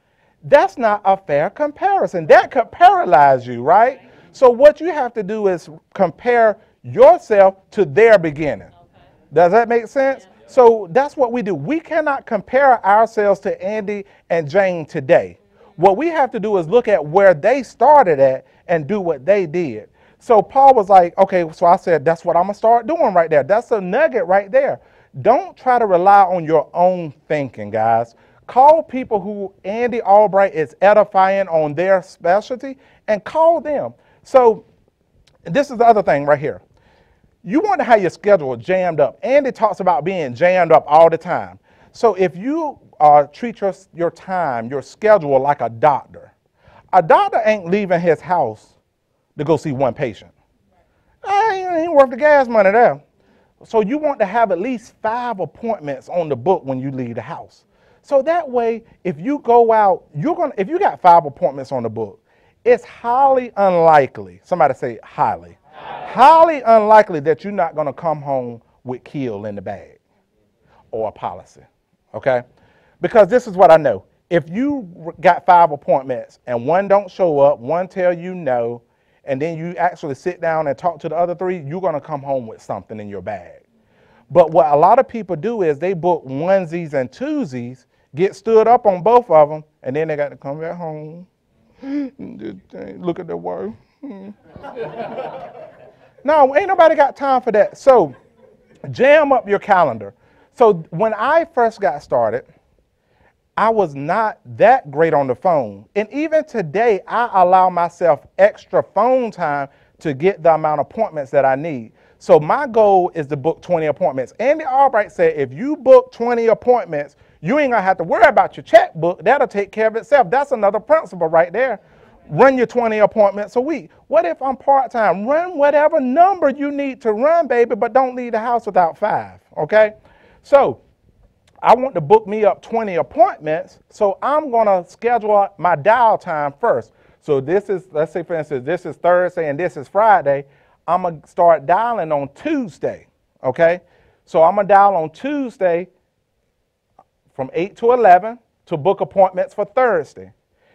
that's not a fair comparison. That could paralyze you, right? So what you have to do is compare yourself to their beginning. Does that make sense? So that's what we do. We cannot compare ourselves to Andy and Jane today. What we have to do is look at where they started at and do what they did. So Paul was like, okay, so I said, that's what I'm going to start doing right there. That's a nugget right there. Don't try to rely on your own thinking, guys. Call people who Andy Albright is edifying on their specialty and call them. So this is the other thing right here. You want to have your schedule jammed up. Andy talks about being jammed up all the time. So if you treat your time, your schedule like a doctor ain't leaving his house to go see one patient. Ain't worth the gas money there. So you want to have at least 5 appointments on the book when you leave the house. So that way, if you go out, if you got 5 appointments on the book, it's highly unlikely, somebody say highly unlikely that you're not going to come home with kill in the bag or a policy, okay? Because this is what I know. If you got 5 appointments and one don't show up, one tell you no, and then you actually sit down and talk to the other 3, you're going to come home with something in your bag. But what a lot of people do is they book onesies and twosies, get stood up on both of them, and then they got to come back home, look at their work. No, ain't nobody got time for that. So jam up your calendar. So when I first got started, I was not that great on the phone. And even today, I allow myself extra phone time to get the amount of appointments that I need. So my goal is to book 20 appointments. Andy Albright said, if you book 20 appointments, you ain't gonna have to worry about your checkbook. That'll take care of itself. That's another principle right there. Run your 20 appointments a week. What if I'm part-time? Run whatever number you need to run, baby, but don't leave the house without 5, okay? So I want to book me up 20 appointments, so I'm going to schedule my dial time first. So this is, let's say, for instance, this is Thursday and this is Friday. I'm going to start dialing on Tuesday, okay? So I'm going to dial on Tuesday from 8 to 11 to book appointments for Thursday.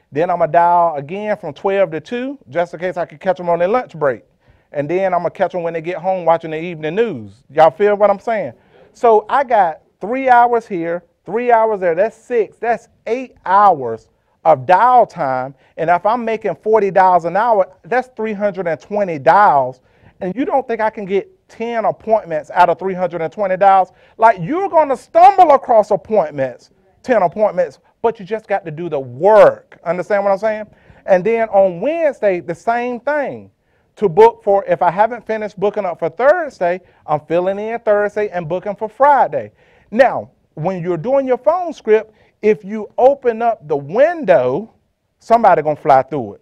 Then I'm going to dial again from 12 to 2, just in case I can catch them on their lunch break. And then I'm going to catch them when they get home watching the evening news. Y'all feel what I'm saying? So I got 3 hours here, 3 hours there. That's 6. That's 8 hours of dial time. And if I'm making $40 an hour, that's 320 dials. And you don't think I can get 10 appointments out of 320 dials? Like, you're going to stumble across appointments, 10 appointments, but you just got to do the work. Understand what I'm saying? And then on Wednesday, the same thing. To book for, if I haven't finished booking up for Thursday, I'm filling in Thursday and booking for Friday. Now, when you're doing your phone script, if you open up the window somebody gonna fly through it.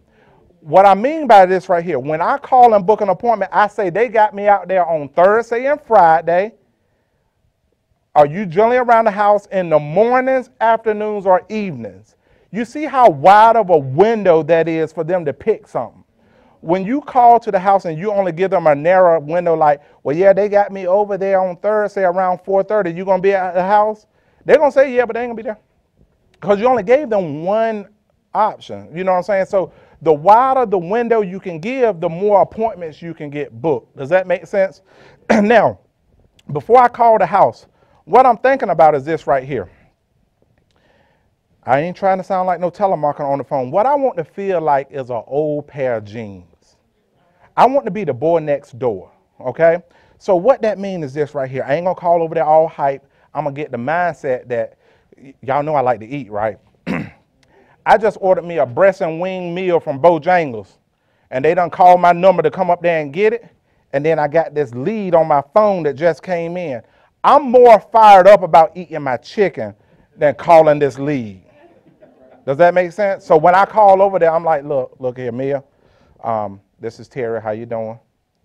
What I mean by this right here, when I call and book an appointment, I say they got me out there on Thursday and Friday. Are you generally around the house in the mornings, afternoons, or evenings? You see how wide of a window that is for them to pick something. When you call to the house and you only give them a narrow window like, well, yeah, they got me over there on Thursday around 4:30, you gonna be at the house? They're gonna say, yeah, but they ain't gonna be there. Because you only gave them one option, you know what I'm saying? So the wider the window you can give, the more appointments you can get booked. Does that make sense? Now, before I call the house, what I'm thinking about is this right here. I ain't trying to sound like no telemarketer on the phone. What I want to feel like is an old pair of jeans. I want to be the boy next door, okay? So what that means is this right here. I ain't going to call over there all hype. I'm going to get the mindset that, y'all know I like to eat, right? I just ordered me a breast and wing meal from Bojangles, and they done called my number to come up there and get it, and then I got this lead on my phone that just came in. I'm more fired up about eating my chicken than calling this lead. Does that make sense? So when I call over there, I'm like, look here, Mia. This is Terry. How you doing?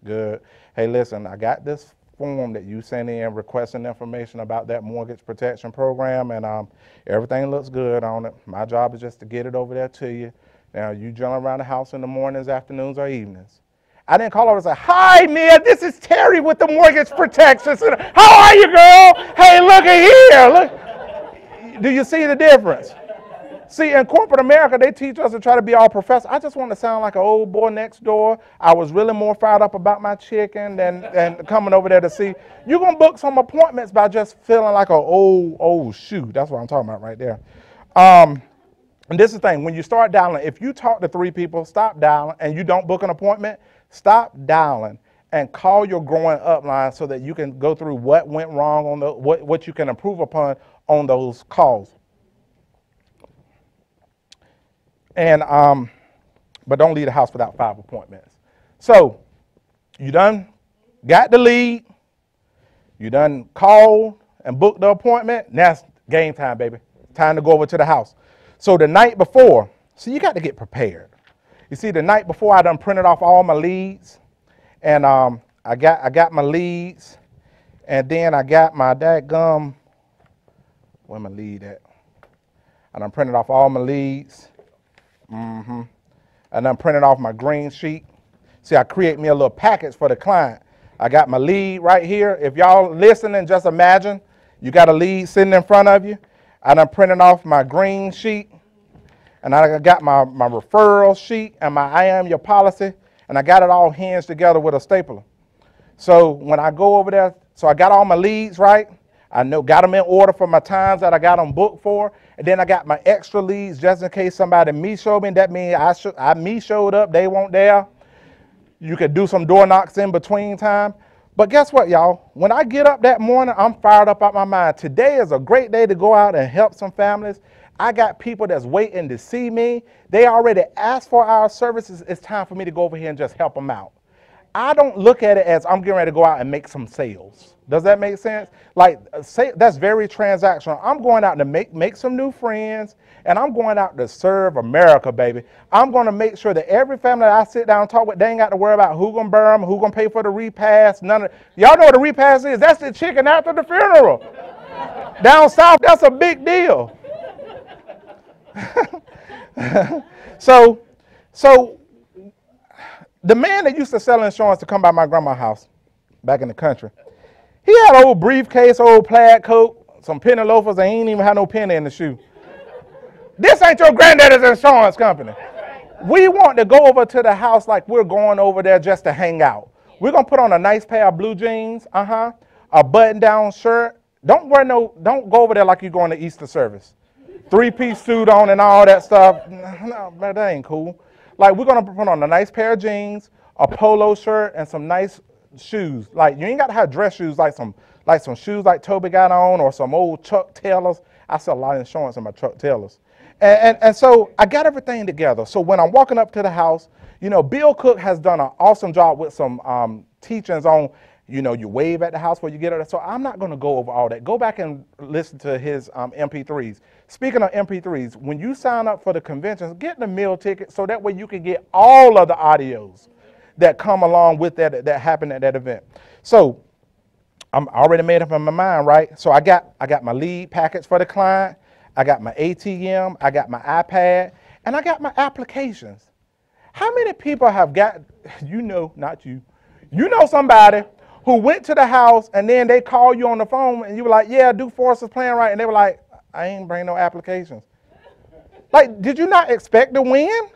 Good. Hey, listen, I got this form that you sent in requesting information about that mortgage protection program, and everything looks good on it. My job is just to get it over there to you. Now, you jump around the house in the mornings, afternoons, or evenings. I didn't call over and say, hi, Mia, this is Terry with the mortgage protection. How are you, girl? Hey, look at here. Look. Do you see the difference? See, in corporate America, they teach us to try to be all professional. I just want to sound like an old boy next door. I was really more fired up about my chicken than coming over there to see. You're going to book some appointments by just feeling like an old shoe. That's what I'm talking about right there. And this is the thing. When you start dialing, if you talk to 3 people, stop dialing, and you don't book an appointment, stop dialing and call your growing up line so that you can go through what went wrong on what you can improve upon on those calls. And but don't leave the house without 5 appointments. So you done got the lead, you done called and booked the appointment. Now it's game time, baby. Time to go over to the house. So the night before, so you got to get prepared. You see, the night before I done printed off all my leads, and I got my leads, and then I got my dadgum, where my lead at? I done printed off all my leads. And I'm printing off my green sheet. See, I create me a little package for the client. I got my lead right here. If y'all listening, just imagine you got a lead sitting in front of you. I'm printing off my green sheet, and I got my referral sheet and my I am your policy, and I got it all hinged together with a stapler. So when I go over there, so I got all my leads right. I got them in order for my times that I got them booked for. And then I got my extra leads just in case somebody me showed me. That means me showed up, they weren't there. You could do some door knocks in between time. But guess what, y'all? When I get up that morning, I'm fired up out my mind. Today is a great day to go out and help some families. I got people that's waiting to see me. They already asked for our services. It's time for me to go over here and just help them out. I don't look at it as I'm getting ready to go out and make some sales. Does that make sense? Like, that's very transactional. I'm going out to make some new friends, and I'm going out to serve America, baby. I'm going to make sure that every family that I sit down and talk with, they ain't got to worry about who going to bury them, who going to pay for the repast. Y'all know what a repast is? That's the chicken after the funeral. Down south, that's a big deal. So the man that used to sell insurance to come by my grandma's house back in the country, he had an old briefcase, old plaid coat, some penny loafers, and he ain't even had no penny in the shoe. This ain't your granddaddy's insurance company. We want to go over to the house like we're going over there just to hang out. We're going to put on a nice pair of blue jeans, a button-down shirt. Don't go over there like you're going to Easter service. 3-piece suit on and all that stuff. No, that ain't cool. Like, we're going to put on a nice pair of jeans, a polo shirt, and some nice shoes. Like, you ain't got to have dress shoes like some shoes like Toby got on or some old Chuck Taylors. I sell a lot of insurance in my Chuck Taylors. And so I got everything together. So when I'm walking up to the house, Bill Cook has done an awesome job with some teachings on, You know, you wave at the house before you get up there. So I'm not going to go over all that. Go back and listen to his MP3s. Speaking of MP3s, when you sign up for the conventions, get the meal ticket so that way you can get all of the audios that come along with that happen at that event. So I'm already made up in my mind, right? So I got my lead package for the client. I got my ATM. I got my iPad. And I got my applications. How many people have got, you know, not you, you know somebody who went to the house and then they call you on the phone and you were like, yeah, Duke Forest is playing right. And they were like, I ain't bring no applications. Like, did you not expect to win?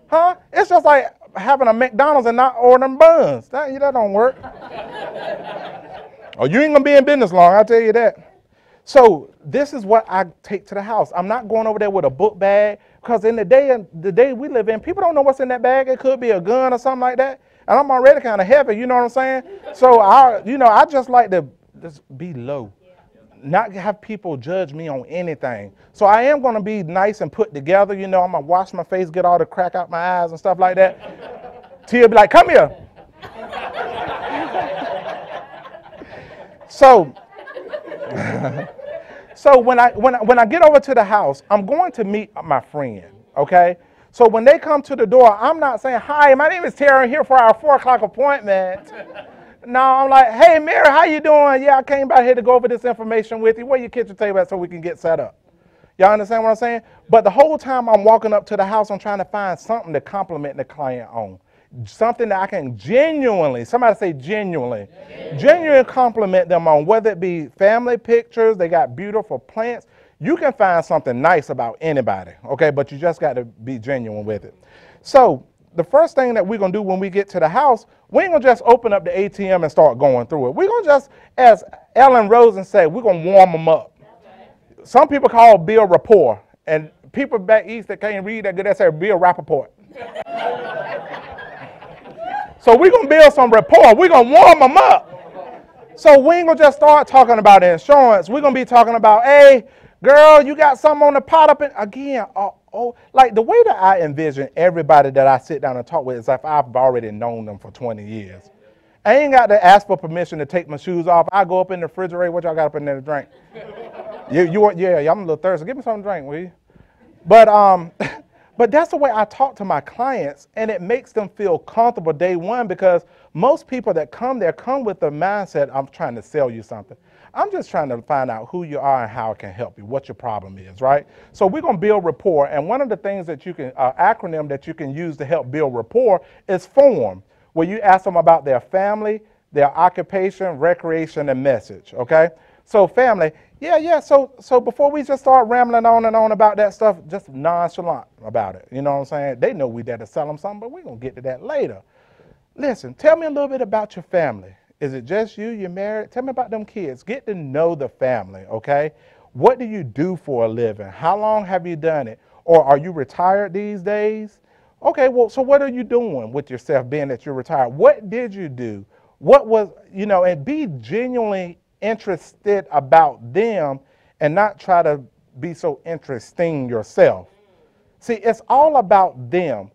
Huh? It's just like having a McDonald's and not ordering buns. That don't work. Oh, you ain't gonna be in business long, I'll tell you that. So this is what I take to the house. I'm not going over there with a book bag, because in the day we live in, people don't know what's in that bag. It could be a gun or something like that. And I'm already kind of heavy, you know what I'm saying? So I just like to just be low, not have people judge me on anything. So I am going to be nice and put together. You know, I'm going to wash my face, get all the crack out my eyes and stuff like that. Tia be like, come here. So when I get over to the house, I'm going to meet my friend, okay? So when they come to the door, I'm not saying, hi, my name is Tara, I'm here for our 4 o'clock appointment. No, I'm like, hey, Mary, how you doing? Yeah, I came by here to go over this information with you. Where your kitchen table at so we can get set up? Y'all understand what I'm saying? But the whole time I'm walking up to the house, I'm trying to find something to compliment the client on. Something that I can genuinely, somebody say genuinely compliment them on, whether it be family pictures, they got beautiful plants. You can find something nice about anybody, okay? But you just got to be genuine with it. So the first thing that we're going to do when we get to the house, we ain't going to just open up the ATM and start going through it. We're going to just, as Ellen Rosen said, we're going to warm them up. Some people call it build rapport. And people back east that can't read that good, they say build rapport. So we're going to build some rapport. We're going to warm them up. So we ain't going to just start talking about insurance. We're going to be talking about, hey, girl, you got something on the pot up in, again, like the way that I envision everybody that I sit down and talk with is if I've already known them for 20 years. I ain't got to ask for permission to take my shoes off. I go up in the refrigerator. What y'all got up in there to drink? Yeah, I'm a little thirsty. Give me something to drink, will you? But that's the way I talk to my clients, and it makes them feel comfortable day one, because most people that come there come with the mindset, I'm trying to sell you something. I'm just trying to find out who you are and how I can help you, what your problem is, right? So we're going to build rapport, and one of the things that you can, acronym that you can use to help build rapport is FORM, where you ask them about their family, their occupation, recreation, and message, okay? So family, so before we just start rambling on and on about that stuff, just nonchalant about it, you know what I'm saying? They know we there to sell them something, but we're going to get to that later. Listen, tell me a little bit about your family. Is it just you? You're married? Tell me about them kids. Get to know the family, okay? What do you do for a living? How long have you done it? Or are you retired these days? Okay, well, so what are you doing with yourself being that you're retired? What did you do? What was, and be genuinely interested about them and not try to be so interesting yourself. See, it's all about them.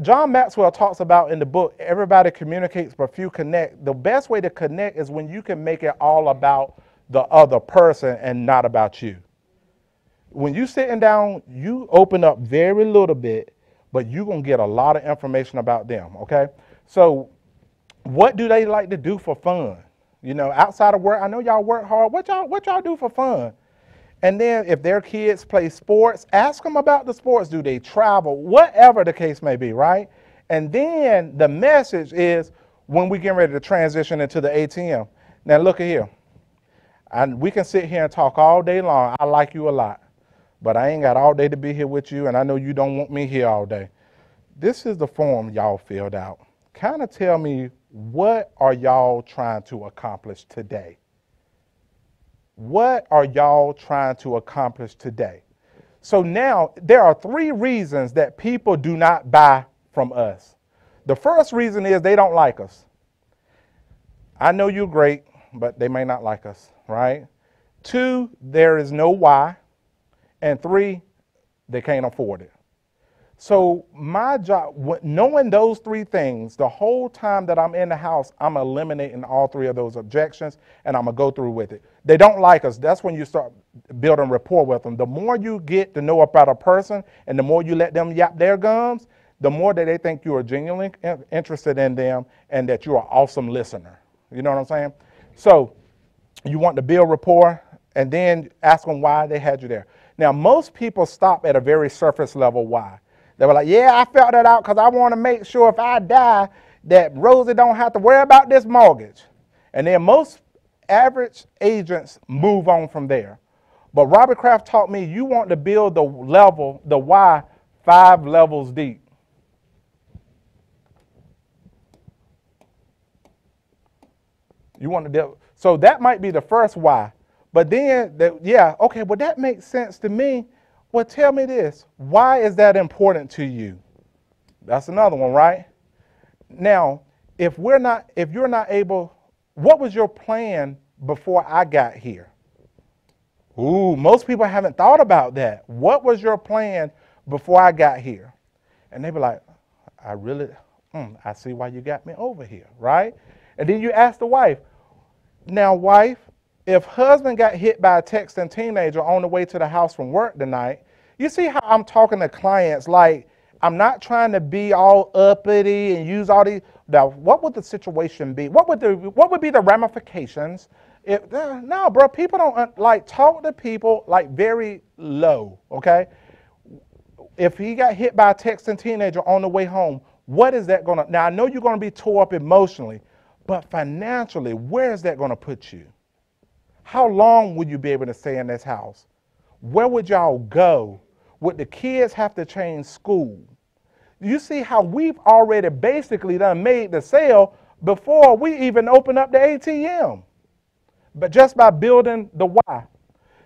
John Maxwell talks about in the book, everybody communicates but few connect. The best way to connect is when you can make it all about the other person and not about you. When you're sitting down, you open up very little bit, but you're going to get a lot of information about them, okay? So what do they like to do for fun? Outside of work, I know y'all work hard. What y'all do for fun? And then if their kids play sports, ask them about the sports. Do they travel? Whatever the case may be, right? And then the message is when we get ready to transition into the ATM. Now look at here. We can sit here and talk all day long. I like you a lot, but I ain't got all day to be here with you, and I know you don't want me here all day. This is the form y'all filled out. Kind of tell me, what are y'all trying to accomplish today? What are y'all trying to accomplish today? So now there are 3 reasons that people do not buy from us. The first reason is they don't like us. I know you're great, but they may not like us, right? 2, there is no why. And 3, they can't afford it. So my job, knowing those three things, the whole time that I'm in the house, I'm eliminating all three of those objections, and I'm going to go through with it. They don't like us. That's when you start building rapport with them. The more you get to know about a person and the more you let them yap their gums, the more that they think you are genuinely interested in them and that you're an awesome listener. You know what I'm saying? So you want to build rapport and then ask them why they had you there. Now, most people stop at a very surface level why. They were like, yeah, I felt that out because I want to make sure if I die that Rosie don't have to worry about this mortgage. And then most average agents move on from there. But Robert Kraft taught me you want to build the why 5 levels deep. You want to do, so that might be the first why. But then, yeah, okay, well, that makes sense to me. Well, tell me this. Why is that important to you? That's another one, right? Now, if you're not able, what was your plan before I got here? Ooh, most people haven't thought about that. What was your plan before I got here? And they be like, I see why you got me over here, right? And then you ask the wife, now, wife, if husband got hit by a texting teenager on the way to the house from work tonight, you see how I'm talking to clients like I'm not trying to be all uppity and use all these. Now, what would the situation be? What would be the ramifications? No, bro, people don't like talk to people like very low, okay? If he got hit by a texting teenager on the way home, what is that going to, now I know you're going to be tore up emotionally, but financially, where is that going to put you? How long would you be able to stay in this house? Where would y'all go? Would the kids have to change school? You see how we've already basically done made the sale before we even open up the ATM, but just by building the why.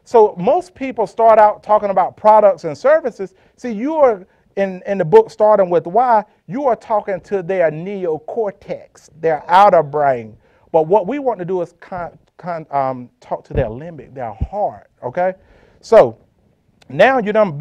So most people start out talking about products and services. See, you are in the book starting with why, you are talking to their neocortex, their outer brain. But what we want to do is talk to their limbic, their heart, okay? So now you don't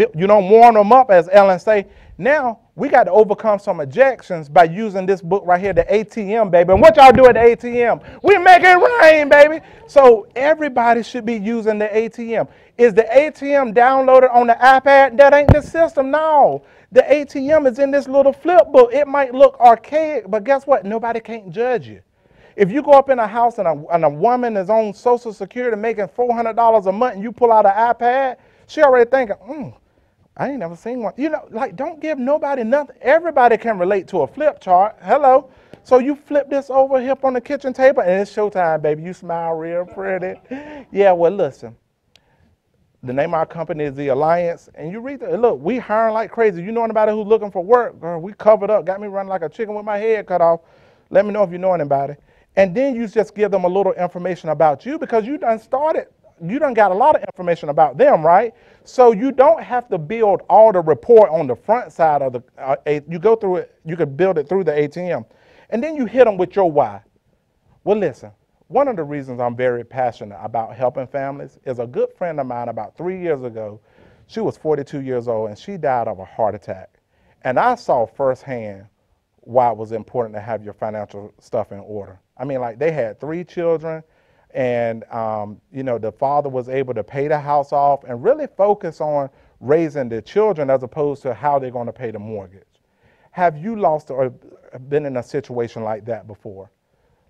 warm them up, as Ellen say. Now we got to overcome some objections by using this book right here, the ATM, baby. And what y'all do at the ATM? We make it rain, baby. So everybody should be using the ATM. Is the ATM downloaded on the iPad? That ain't the system, no. The ATM is in this little flip book. It might look archaic, but guess what? Nobody can't judge you. If you go up in a house and a woman is on Social Security making $400 a month and you pull out an iPad, she already thinking, I ain't never seen one. You know, like, don't give nobody nothing. Everybody can relate to a flip chart. Hello. So you flip this over here on the kitchen table and it's showtime, baby. You smile real pretty. Yeah, well, listen. The name of our company is The Alliance. And you read it. Look, we hiring like crazy. You know anybody who's looking for work? Girl, we covered up. Got me running like a chicken with my head cut off. Let me know if you know anybody. And then you just give them a little information about you because you done started. You done got a lot of information about them, right? So you don't have to build all the report on the front side of the, you go through it, you could build it through the ATM. And then you hit them with your why. Well, listen, one of the reasons I'm very passionate about helping families is a good friend of mine about 3 years ago. She was 42 years old and she died of a heart attack. And I saw firsthand why it was important to have your financial stuff in order. I mean, like, they had 3 children. And, you know, the father was able to pay the house off and really focus on raising the children as opposed to how they're going to pay the mortgage. Have you lost or been in a situation like that before?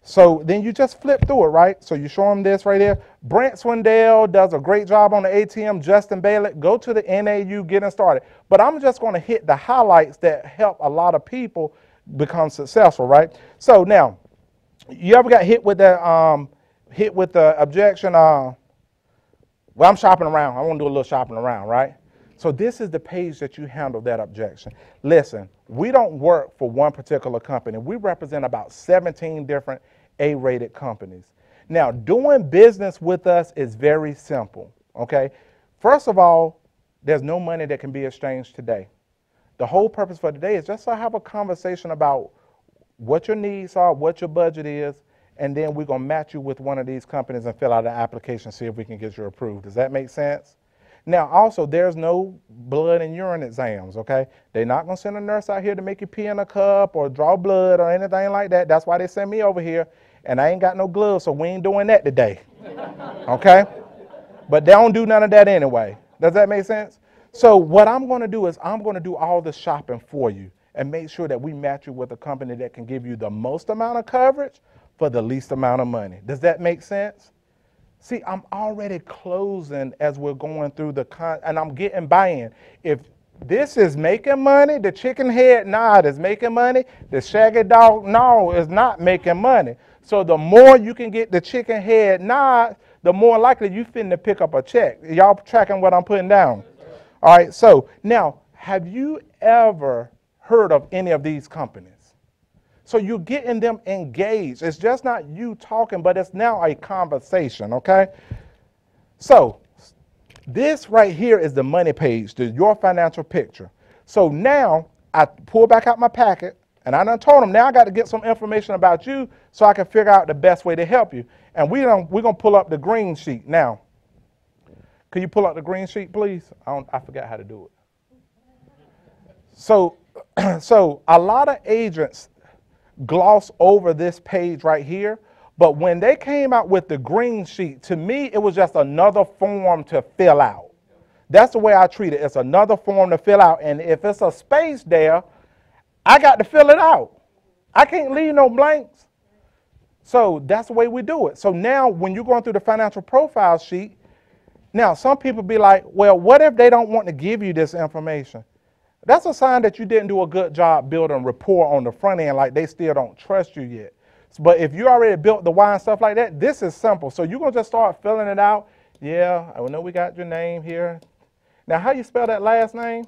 So then you just flip through it, right? So you show them this right here. Brent Swindell does a great job on the ATM. Justin Bailey, go to the NAU, getting started. But I'm just going to hit the highlights that help a lot of people become successful, right? So now, you ever got hit with the objection, well, I'm shopping around. I want to do a little shopping around, right? So this is the page that you handle that objection. Listen, we don't work for one particular company. We represent about 17 different A-rated companies. Now, doing business with us is very simple, okay? First of all, there's no money that can be exchanged today. The whole purpose for today is just to have a conversation about what your needs are, what your budget is, and then we're going to match you with one of these companies and fill out an application, see if we can get you approved. Does that make sense? Now, also, there's no blood and urine exams, okay? They're not going to send a nurse out here to make you pee in a cup or draw blood or anything like that. That's why they send me over here, and I ain't got no gloves, so we ain't doing that today, okay? But they don't do none of that anyway. Does that make sense? So what I'm going to do is I'm going to do all the shopping for you and make sure that we match you with a company that can give you the most amount of coverage for the least amount of money. Does that make sense? See, I'm already closing as we're going through and I'm getting buy-in. If this is making money, the chicken head nod is making money, the shaggy dog no is not making money. So the more you can get the chicken head nod, the more likely you finna pick up a check. Y'all tracking what I'm putting down? All right, so now, have you ever heard of any of these companies? So you're getting them engaged. It's just not you talking, but it's now a conversation, okay? So this right here is the money page, your financial picture. So now I pull back out my packet, and I done told them, now I got to get some information about you so I can figure out the best way to help you. And we're going to pull up the green sheet now. Could you pull up the green sheet, please? I forgot how to do it. So a lot of agents gloss over this page right here, but when they came out with the green sheet, to me, it was just another form to fill out. That's the way I treat it. It's another form to fill out, and if it's a space there, I got to fill it out. I can't leave no blanks. So that's the way we do it. So now when you're going through the financial profile sheet, now some people be like, well, what if they don't want to give you this information? That's a sign that you didn't do a good job building rapport on the front end, like they still don't trust you yet. But if you already built the why and stuff like that, this is simple. So you're going to just start filling it out. Yeah, I know we got your name here. Now, how you spell that last name?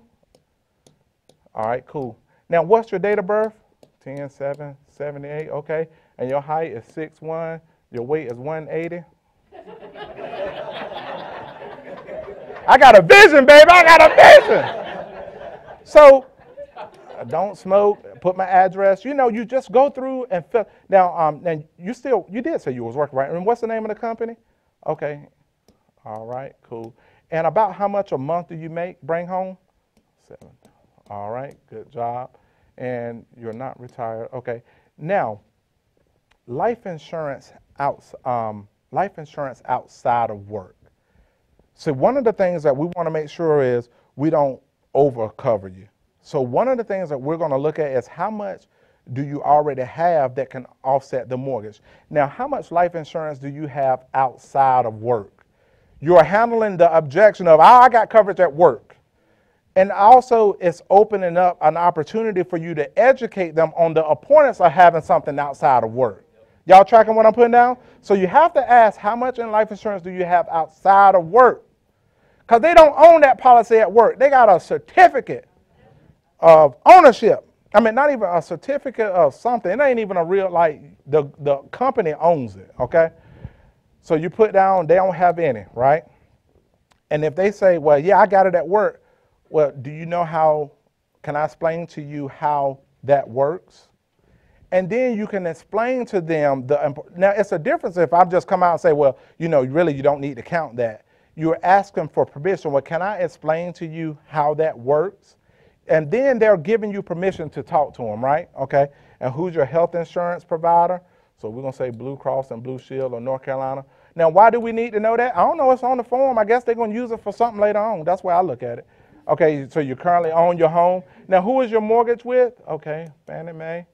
All right, cool. Now, what's your date of birth? 10/7/78, okay. And your height is 6'1", your weight is 180. I got a vision, baby, I got a vision. So, don't smoke, put my address. You know, you just go through and fill. Now, you did say you was working, right? And what's the name of the company? Okay, all right, cool. And about how much a month do you bring home? 7. All right, good job. And you're not retired, okay. Now, life insurance outside of work. So one of the things that we want to make sure is we don't overcover you. So one of the things that we're going to look at is how much do you already have that can offset the mortgage. Now, how much life insurance do you have outside of work? You're handling the objection of, I got coverage at work. And also, it's opening up an opportunity for you to educate them on the importance of having something outside of work. Y'all tracking what I'm putting down? So you have to ask, how much in life insurance do you have outside of work? Because they don't own that policy at work. They got a certificate of ownership. I mean, not even a certificate of something. It ain't even a real, like, the company owns it, okay? So you put down, they don't have any, right? And if they say, well, yeah, I got it at work. Well, do you know how, can I explain to you how that works? And then you can explain to them now it's a difference if I've just come out and say, well, you know, really you don't need to count that. You're asking for permission. Well, can I explain to you how that works? And then they're giving you permission to talk to them, right? Okay. And who's your health insurance provider? So we're going to say Blue Cross and Blue Shield or North Carolina. Now, why do we need to know that? I don't know. It's on the form. I guess they're going to use it for something later on. That's why I look at it. Okay, so you currently own your home. Now, who is your mortgage with? Okay, Fannie Mae.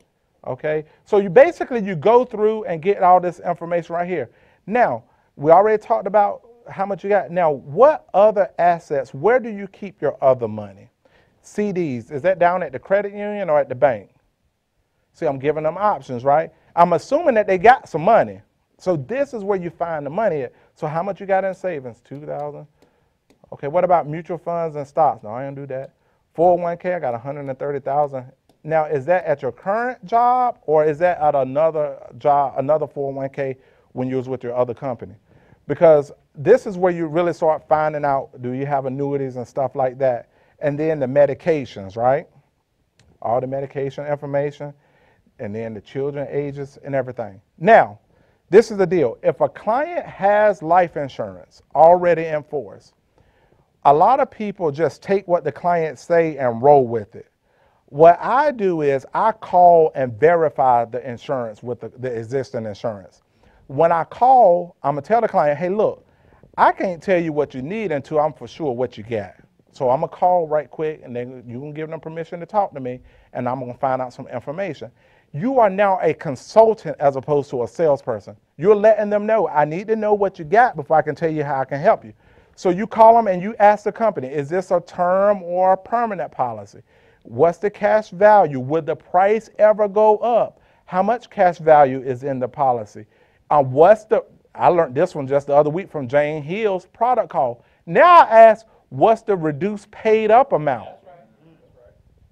Okay, so you go through and get all this information right here. Now, we already talked about how much you got. Now, what other assets, where do you keep your other money? CDs, is that down at the credit union or at the bank? See, I'm giving them options, right? I'm assuming that they got some money. So this is where you find the money at. So how much you got in savings? $2,000. Okay, what about mutual funds and stocks? No, I don't do that. 401k, I got $130,000. Now, is that at your current job or is that at another job, another 401k when you was with your other company? Because this is where you really start finding out, do you have annuities and stuff like that? And then the medications, right? All the medication information, and then the children ages and everything. Now, this is the deal. If a client has life insurance already in force, a lot of people just take what the clients say and roll with it. What I do is I call and verify the insurance with the existing insurance. When I call, I'm going to tell the client, hey, look, I can't tell you what you need until I'm for sure what you got. So I'm going to call right quick, and then you can give them permission to talk to me, and I'm going to find out some information. You are now a consultant as opposed to a salesperson. You're letting them know, I need to know what you got before I can tell you how I can help you. So you call them and you ask the company, is this a term or a permanent policy? What's the cash value? Would the price ever go up? How much cash value is in the policy? I learned this one just the other week from Jane Hill's product call. Now I ask, what's the reduced paid up amount?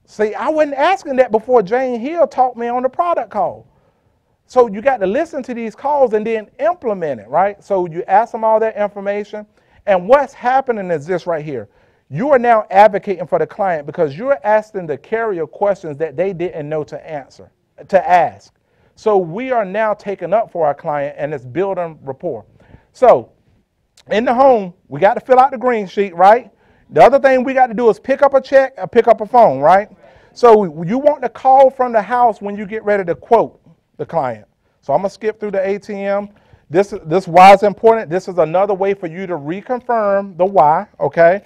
See, I wasn't asking that before Jane Hill taught me on the product call. So you got to listen to these calls and then implement it, right? So you ask them all that information. And what's happening is this right here. You are now advocating for the client because you're asking the carrier questions that they didn't know to ask. So we are now taking up for our client, and it's building rapport. So in the home, we got to fill out the green sheet, right? The other thing we got to do is pick up a check or pick up a phone, right? So you want to call from the house when you get ready to quote the client. So I'm going to skip through the ATM. This why is important. This is another way for you to reconfirm the why, okay?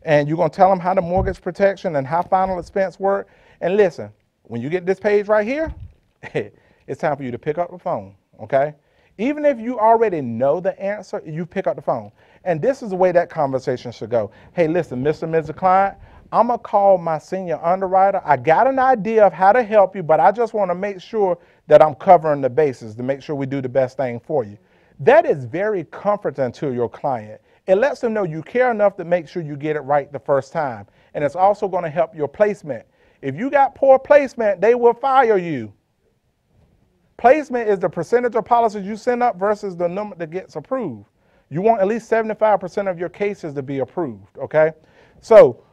And you're going to tell them how the mortgage protection and how final expense work. And listen, when you get this page right here, it's time for you to pick up the phone, okay? Even if you already know the answer, you pick up the phone. And this is the way that conversation should go. Hey, listen, Mr. and Mrs. Client, I'm going to call my senior underwriter. I got an idea of how to help you, but I just want to make sure that I'm covering the bases to make sure we do the best thing for you. That is very comforting to your client. It lets them know you care enough to make sure you get it right the first time. And it's also going to help your placement. If you got poor placement, they will fire you. Placement is the percentage of policies you send up versus the number that gets approved. You want at least 75% of your cases to be approved, okay? So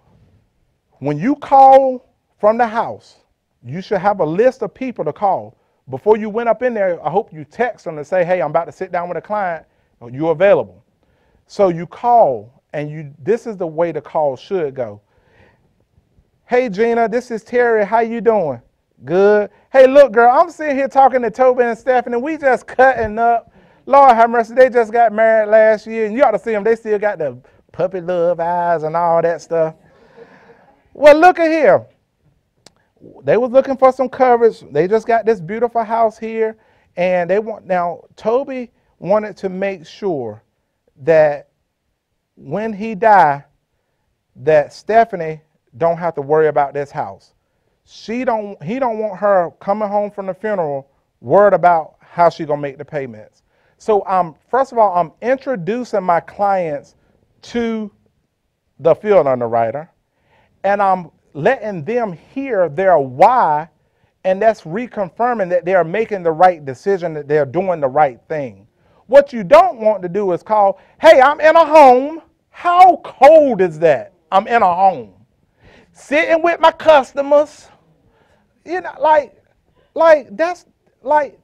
when you call from the house, you should have a list of people to call. Before you went up in there, I hope you text them to say, hey, I'm about to sit down with a client. Are you available? So you call, and this is the way the call should go. Hey, Gina, this is Terry. How you doing? Good. Hey, look, girl, I'm sitting here talking to Toby and Stephanie. We just cutting up. Lord have mercy, they just got married last year, and you ought to see them. They still got the puppy love eyes and all that stuff. Well, look at here. They was looking for some coverage. They just got this beautiful house here, and now Toby wanted to make sure that when he died, that Stephanie don't have to worry about this house. He don't want her coming home from the funeral worried about how she gonna make the payments. So first of all, I'm introducing my clients to the field underwriter, and I'm letting them hear their why, and that's reconfirming that they're making the right decision, that they're doing the right thing. What you don't want to do is call, hey, I'm in a home. How cold is that? I'm in a home. Sitting with my customers. You know, that's like,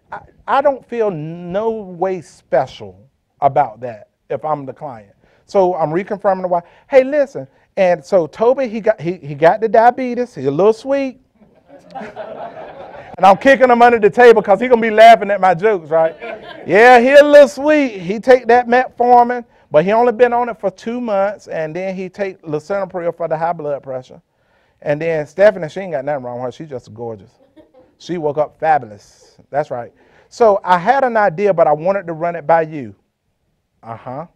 I don't feel no way special about that if I'm the client. So I'm reconfirming the why. Hey, listen. And so Toby, he got the diabetes. He's a little sweet. And I'm kicking him under the table because he's going to be laughing at my jokes, right? Yeah, he a little sweet. He take that metformin, but he only been on it for 2 months, and then he take lisinopril for the high blood pressure. And then Stephanie, she ain't got nothing wrong with her. She's just gorgeous. She woke up fabulous. That's right. So I had an idea, but I wanted to run it by you. Uh-huh.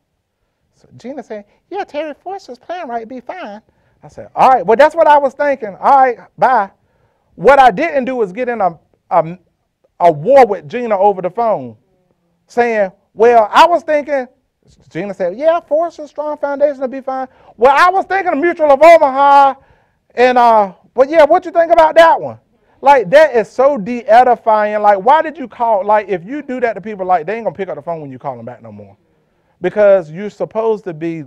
So Gina said, yeah, Terry Forster's plan right, be fine. I said, all right, well, that's what I was thinking. All right, bye. What I didn't do was get in a war with Gina over the phone, saying, well, I was thinking, Gina said, yeah, Forster's strong foundation will be fine. Well, I was thinking of Mutual of Omaha, and, but yeah, what you think about that one? Like, that is so de-edifying. Like, why did you call? Like, if you do that to people, like, they ain't going to pick up the phone when you call them back no more. Because you're supposed to be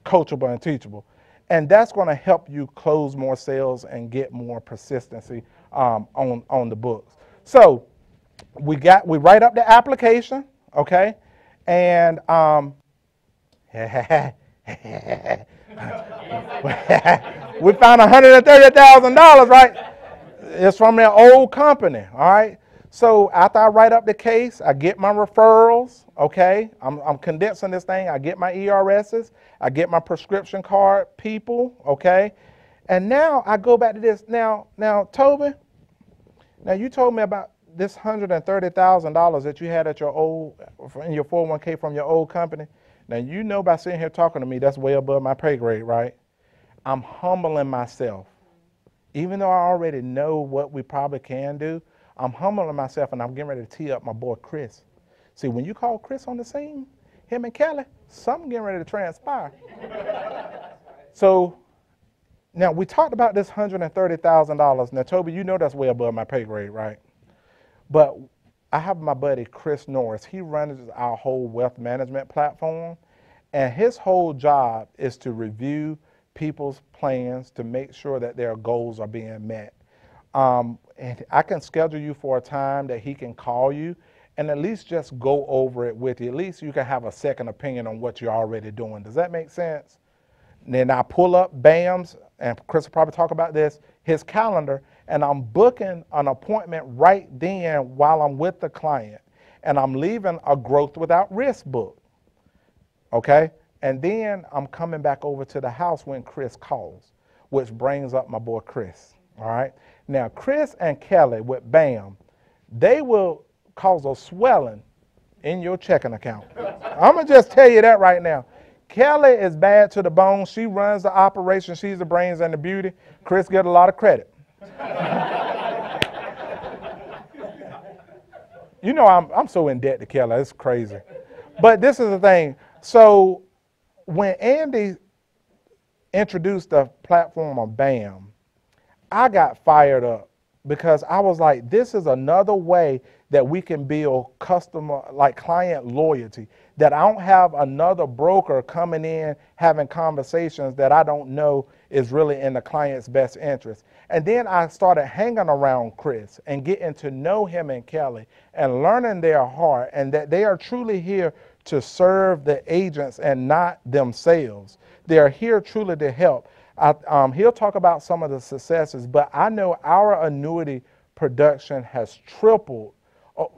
coachable and teachable. And that's going to help you close more sales and get more persistency on the books. So we write up the application, okay? And We found $130,000, right? It's from their old company, all right? So after I write up the case, I get my referrals, okay? I'm condensing this thing. I get my ERSs. I get my prescription card people, okay? And now I go back to this. Now, Toby, now you told me about this $130,000 that you had at your old, in your 401k from your old company. Now, you know by sitting here talking to me, that's way above my pay grade, right? I'm humbling myself. Even though I already know what we probably can do, I'm humbling myself and I'm getting ready to tee up my boy Chris. See, when you call Chris on the scene, him and Kelly, something getting ready to transpire. So now we talked about this $130,000. Now, Toby, you know that's way above my pay grade, right? But I have my buddy Chris Norris. He runs our whole wealth management platform, and his whole job is to review people's plans to make sure that their goals are being met. And I can schedule you for a time that he can call you and at least just go over it with you. At least you can have a second opinion on what you're already doing. Does that make sense? And then I pull up BAM's, and Chris will probably talk about this, his calendar, and I'm booking an appointment right then while I'm with the client. And I'm leaving a growth without risk book, okay? And then I'm coming back over to the house when Chris calls, which brings up my boy Chris, all right? Now, Chris and Kelly with BAM, they will cause a swelling in your checking account. I'm going to just tell you that right now. Kelly is bad to the bone. She runs the operation. She's the brains and the beauty. Chris gets a lot of credit. You know, I'm so in debt to Kelly. It's crazy. But this is the thing. So when Andy introduced the platform of BAM, I got fired up because I was like, this is another way that we can build customer, like client loyalty, that I don't have another broker coming in having conversations that I don't know is really in the client's best interest. And then I started hanging around Chris and getting to know him and Kelly and learning their heart and that they are truly here to serve the agents and not themselves. They are here truly to help. He'll talk about some of the successes, but I know our annuity production has tripled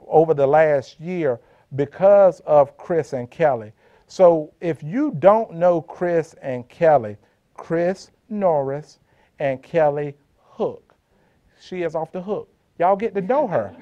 over the last year because of Chris and Kelly. So if you don't know Chris and Kelly, Chris Norris and Kelly Hook, she is off the hook. Y'all get to know her.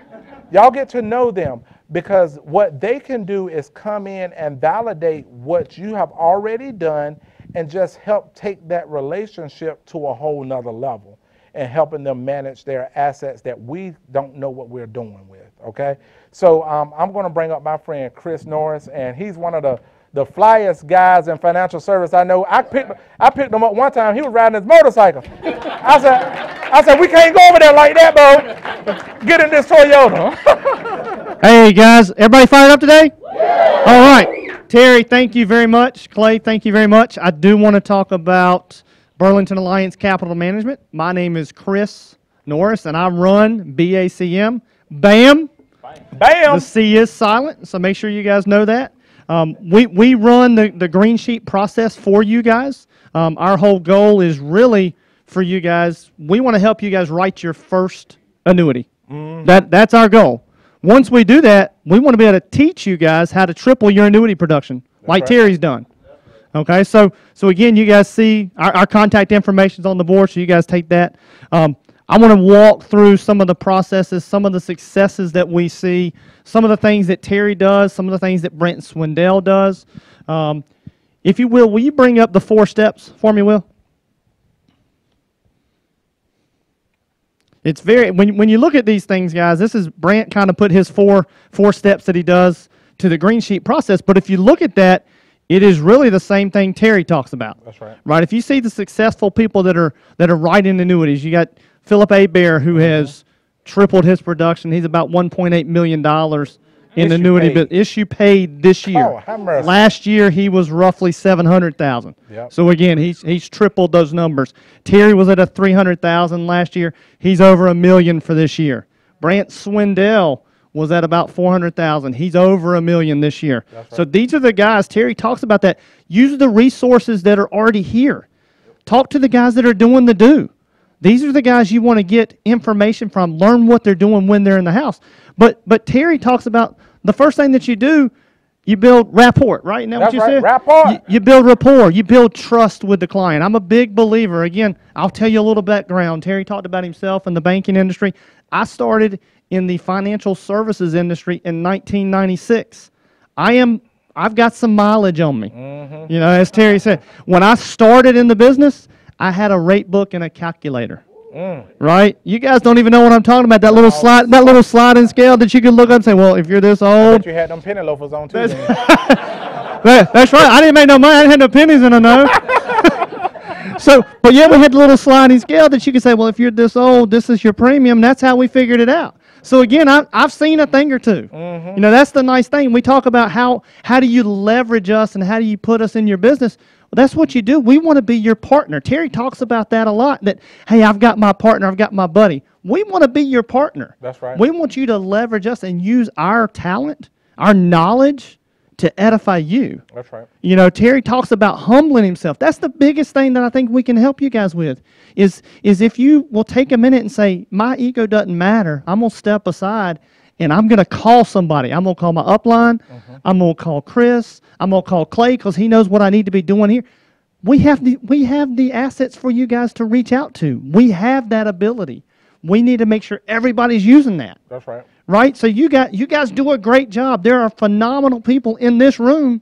Y'all get to know them because what they can do is come in and validate what you have already done and just help take that relationship to a whole nother level and helping them manage their assets that we don't know what we're doing with, okay? So I'm going to bring up my friend Chris Norris, and he's one of the flyest guys in financial service I know. I picked him up one time. He was riding his motorcycle. I said, we can't go over there like that, bro. Get in this Toyota. Hey, guys. Everybody fired up today? Yeah. All right. Terry, thank you very much. Clay, thank you very much. I do want to talk about Burlington Alliance Capital Management. My name is Chris Norris, and I run BACM. BAM. Bam. The C is silent, so make sure you guys know that. We run the green sheet process for you guys. Our whole goal is really for you guys. We want to help you guys write your first annuity. That's our goal. Once we do that, we want to be able to teach you guys how to triple your annuity production, like Terry's done. Okay, so again, you guys see our contact information is on the board, so you guys take that. I want to walk through some of the processes, some of the successes that we see, some of the things that Terry does, some of the things that Brent Swindell does. If you will you bring up the 4 steps for me, Will? It's very, when you look at these things, guys, this is Brent kind of put his four steps that he does to the green sheet process, but if you look at that, it is really the same thing Terry talks about. That's right. Right? If you see the successful people that are writing annuities, you got Philip A. Bear, who has tripled his production. He's about $1.8 million in annuity, but issue paid this year. Oh, last year he was roughly $700,000. Yep. So again, he's tripled those numbers. Terry was at a $300,000 last year. He's over $1 million for this year. Brant Swindell was at about 400,000. He's over $1 million this year. That's right. So these are the guys. Terry talks about that. Use the resources that are already here. Talk to the guys that are doing the do. These are the guys you want to get information from. Learn what they're doing when they're in the house. But Terry talks about the first thing that you do, you build rapport, right? Isn't that what you said? Rapport. You build rapport. You build trust with the client. I'm a big believer. Again, I'll tell you a little background. Terry talked about himself in the banking industry. I started in the financial services industry in 1996. I've got some mileage on me. You know, as Terry said, when I started in the business, I had a rate book and a calculator. Right? You guys don't even know what I'm talking about. That little sliding scale that you can look up and say, well, if you're this old. But you had them penny loafers on too. That's right. I didn't make no money. I didn't have no pennies in a no. So, but yeah, we had the little sliding scale that you could say, well, if you're this old, this is your premium. That's how we figured it out. So again, I've seen a thing or two. You know, that's the nice thing. We talk about how do you leverage us and how do you put us in your business. Well, that's what you do. We want to be your partner. Terry talks about that a lot, that, hey, I've got my partner, I've got my buddy. We want to be your partner. That's right. We want you to leverage us and use our talent, our knowledge to edify you. That's right. You know, Terry talks about humbling himself. That's the biggest thing that I think we can help you guys with, is if you will take a minute and say, my ego doesn't matter. I'm going to step aside and I'm going to call somebody. I'm going to call my upline. I'm going to call Chris. I'm going to call Clay because he knows what I need to be doing here. We have the assets for you guys to reach out to. We have that ability. We need to make sure everybody's using that. That's right. Right? So you guys do a great job. There are phenomenal people in this room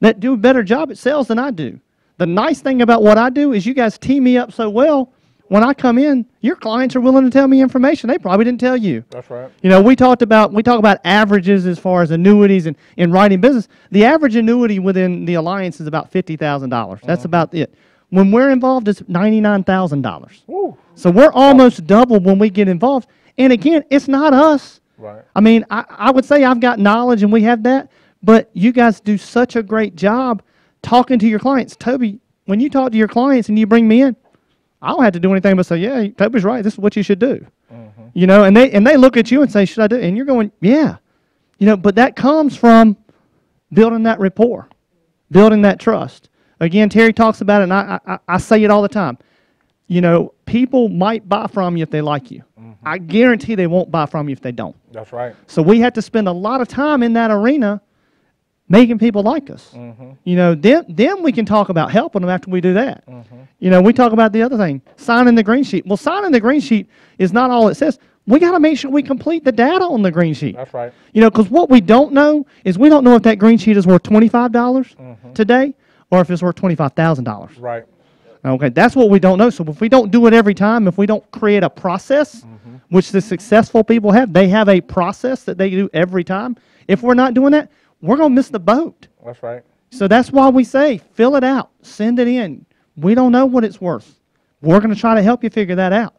that do a better job at sales than I do. The nice thing about what I do is you guys team me up so well. When I come in, your clients are willing to tell me information they probably didn't tell you. That's right. You know, we talk about averages as far as annuities and in writing business. The average annuity within the alliance is about $50,000. That's about it. When we're involved, it's $99,000. So we're almost double when we get involved. And again, it's not us. Right. I mean, I would say I've got knowledge and we have that, but you guys do such a great job talking to your clients. Toby, when you talk to your clients and you bring me in, I don't have to do anything but say, yeah, Toby's right. This is what you should do. You know, and they look at you and say, should I do it? And you're going, yeah. You know, but that comes from building that rapport, building that trust. Again, Terry talks about it, and I say it all the time. You know, people might buy from you if they like you. I guarantee they won't buy from you if they don't. That's right. So we have to spend a lot of time in that arena making people like us. You know, then we can talk about helping them after we do that. You know, we talk about the other thing, signing the green sheet. Well, signing the green sheet is not all it says. We got to make sure we complete the data on the green sheet. That's right. You know, because what we don't know is we don't know if that green sheet is worth $25 today or if it's worth $25,000. Right. Okay, that's what we don't know. So if we don't do it every time, if we don't create a process, which the successful people have, they have a process that they do every time. If we're not doing that, we're going to miss the boat. That's right. So that's why we say, fill it out, send it in. We don't know what it's worth. We're going to try to help you figure that out.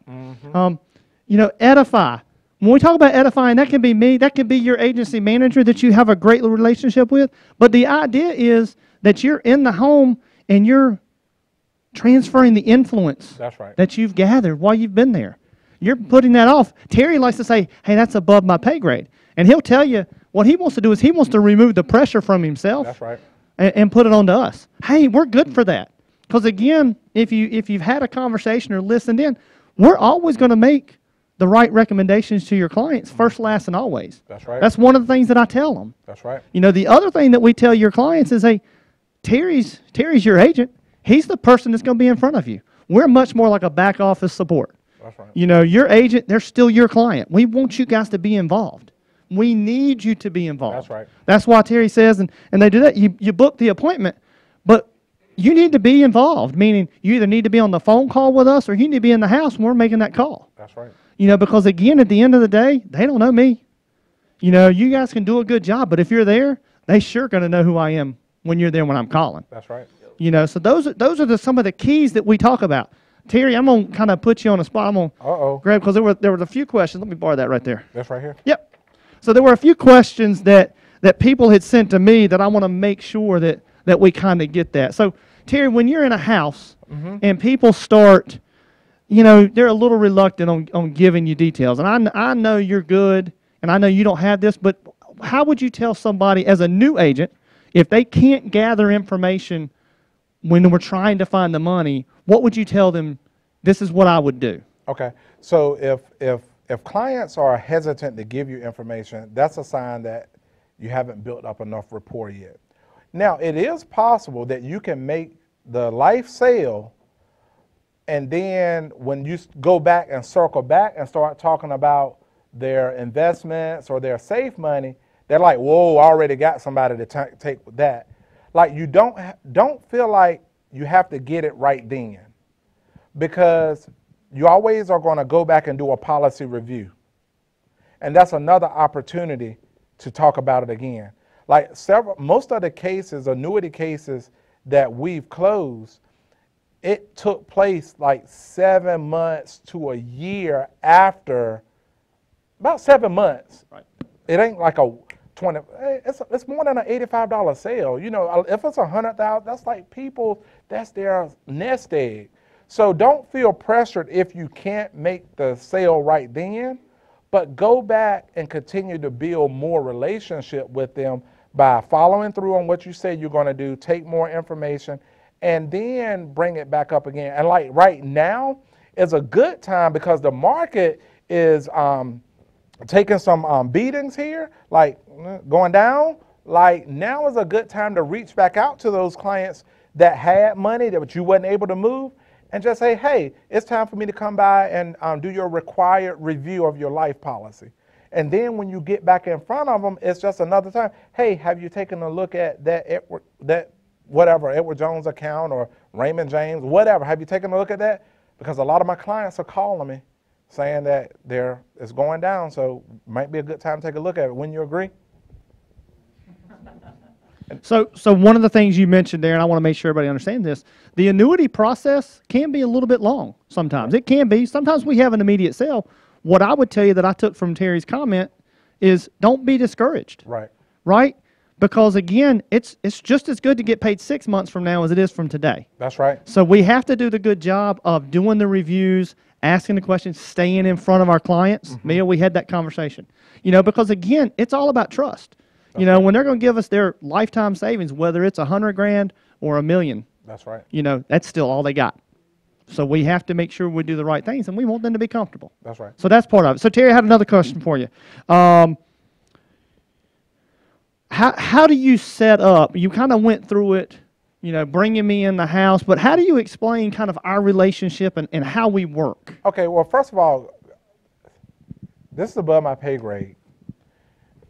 You know, edify. When we talk about edifying, that can be me, that can be your agency manager that you have a great relationship with. But the idea is that you're in the home and you're transferring the influence that you've gathered while you've been there. You're putting that off. Terry likes to say, hey, that's above my pay grade. And he'll tell you what he wants to do is he wants to remove the pressure from himself. That's right. And put it on to us. Hey, we're good for that. Because again, if you've had a conversation or listened in, we're always going to make the right recommendations to your clients first, last, and always. That's right. That's one of the things that I tell them. That's right. You know, the other thing that we tell your clients is, hey, Terry's your agent. He's the person that's going to be in front of you. We're much more like a back office support. That's right. You know, your agent, they're still your client. We want you guys to be involved. We need you to be involved. That's right. That's why Terry says, and they do that. You book the appointment, but you need to be involved, meaning you either need to be on the phone call with us or you need to be in the house when we're making that call. That's right. You know, because again, at the end of the day, they don't know me. You know, you guys can do a good job, but if you're there, they sure going to know who I am when you're there when I'm calling. That's right. You know, so those are some of the keys that we talk about. Terry, I'm going to kind of put you on the spot. I'm going to grab, because there were a few questions. Let me borrow that right there. That's right here. Yep. So there were a few questions that people had sent to me that I want to make sure that we kind of get that. So, Terry, when you're in a house and people start, you know, they're a little reluctant on giving you details. And I know you're good and I know you don't have this, but how would you tell somebody as a new agent, if they can't gather information when we're trying to find the money, what would you tell them, this is what I would do? Okay, so if clients are hesitant to give you information, that's a sign that you haven't built up enough rapport yet. Now, it is possible that you can make the life sale, and then when you go back and circle back and start talking about their investments or their safe money, they're like, whoa, I already got somebody to take that. Like, you don't feel like you have to get it right then, because you always are going to go back and do a policy review. And that's another opportunity to talk about it again. Like most of the cases, annuity cases that we've closed, it took place like 7 months to a year after, about 7 months. Right. It ain't like a 20, it's more than an $85 sale. You know, if it's $100,000, that's like people, that's their nest egg. So don't feel pressured if you can't make the sale right then, but go back and continue to build more relationship with them by following through on what you say you're going to do, take more information, and then bring it back up again. And like right now is a good time because the market is taking some beatings here, like going down. Like now is a good time to reach back out to those clients that had money that you wasn't able to move, and just say, hey, it's time for me to come by and do your required review of your life policy. And then when you get back in front of them, it's just another time. Hey, have you taken a look at that Edward Jones account or Raymond James, whatever? Have you taken a look at that? Because a lot of my clients are calling me saying that it's going down, so might be a good time to take a look at it. Wouldn't you agree? So one of the things you mentioned there, and I want to make sure everybody understands this, the annuity process can be a little bit long sometimes. It can be. Sometimes we have an immediate sale. What I would tell you that I took from Terry's comment is don't be discouraged. Right. Right? Because again, it's just as good to get paid 6 months from now as it is from today. That's right. So we have to do the good job of doing the reviews, asking the questions, staying in front of our clients. Mm-hmm. Mia, we had that conversation. You know, because again, it's all about trust. You know, when they're going to give us their lifetime savings, whether it's $100,000 or $1 million. That's right. You know, that's still all they got. So we have to make sure we do the right things, and we want them to be comfortable. That's right. So that's part of it. So Terry, I had another question for you. How do you set up? You kind of went through it, you know, bringing me in the house, but how do you explain kind of our relationship and how we work? Okay, well, first of all, this is above my pay grade.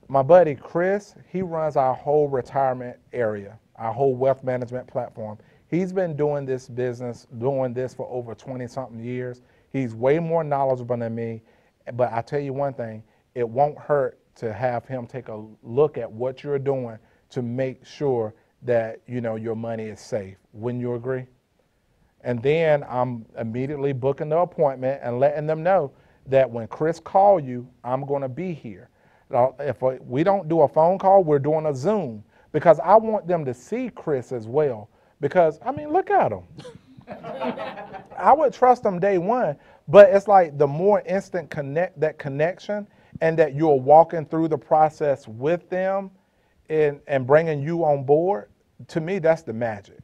My buddy Chris, he runs our whole retirement area, our whole wealth management platform. He's been doing this business, doing this for over 20-something years. He's way more knowledgeable than me, but I tell you one thing, it won't hurt to have him take a look at what you're doing to make sure that, you know, your money is safe. Wouldn't you agree? And then I'm immediately booking the appointment and letting them know that when Chris calls you, I'm going to be here. If we don't do a phone call, we're doing a Zoom, because I want them to see Chris as well. Because, I mean, look at him. I would trust them day one, but it's like the more instant connection, and that you're walking through the process with them and bringing you on board, to me, that's the magic.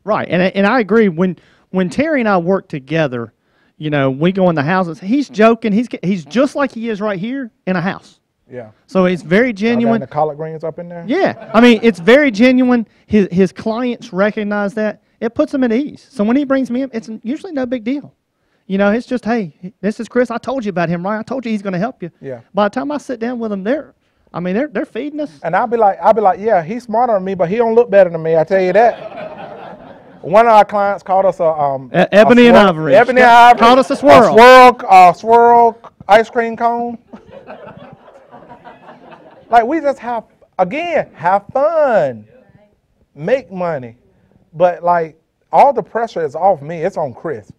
Right, and I agree. When Terry and I work together, you know, we go in the houses, he's joking, he's just like he is right here in a house. Yeah. So it's very genuine. The collard greens up in there? Yeah. I mean, it's very genuine. His clients recognize that. It puts them at ease. So when he brings me in, it's usually no big deal. You know, it's just, hey, this is Chris. I told you about him, right? I told you he's going to help you. Yeah. By the time I sit down with them, they're feeding us. And I'll be like, yeah, he's smarter than me, but he don't look better than me. I tell you that. One of our clients called us Ebony and Ivory. Ebony and Ivory. Called us a swirl. Swirl ice cream cone. Like, we just have fun, make money. But, like, all the pressure is off me. It's on Chris.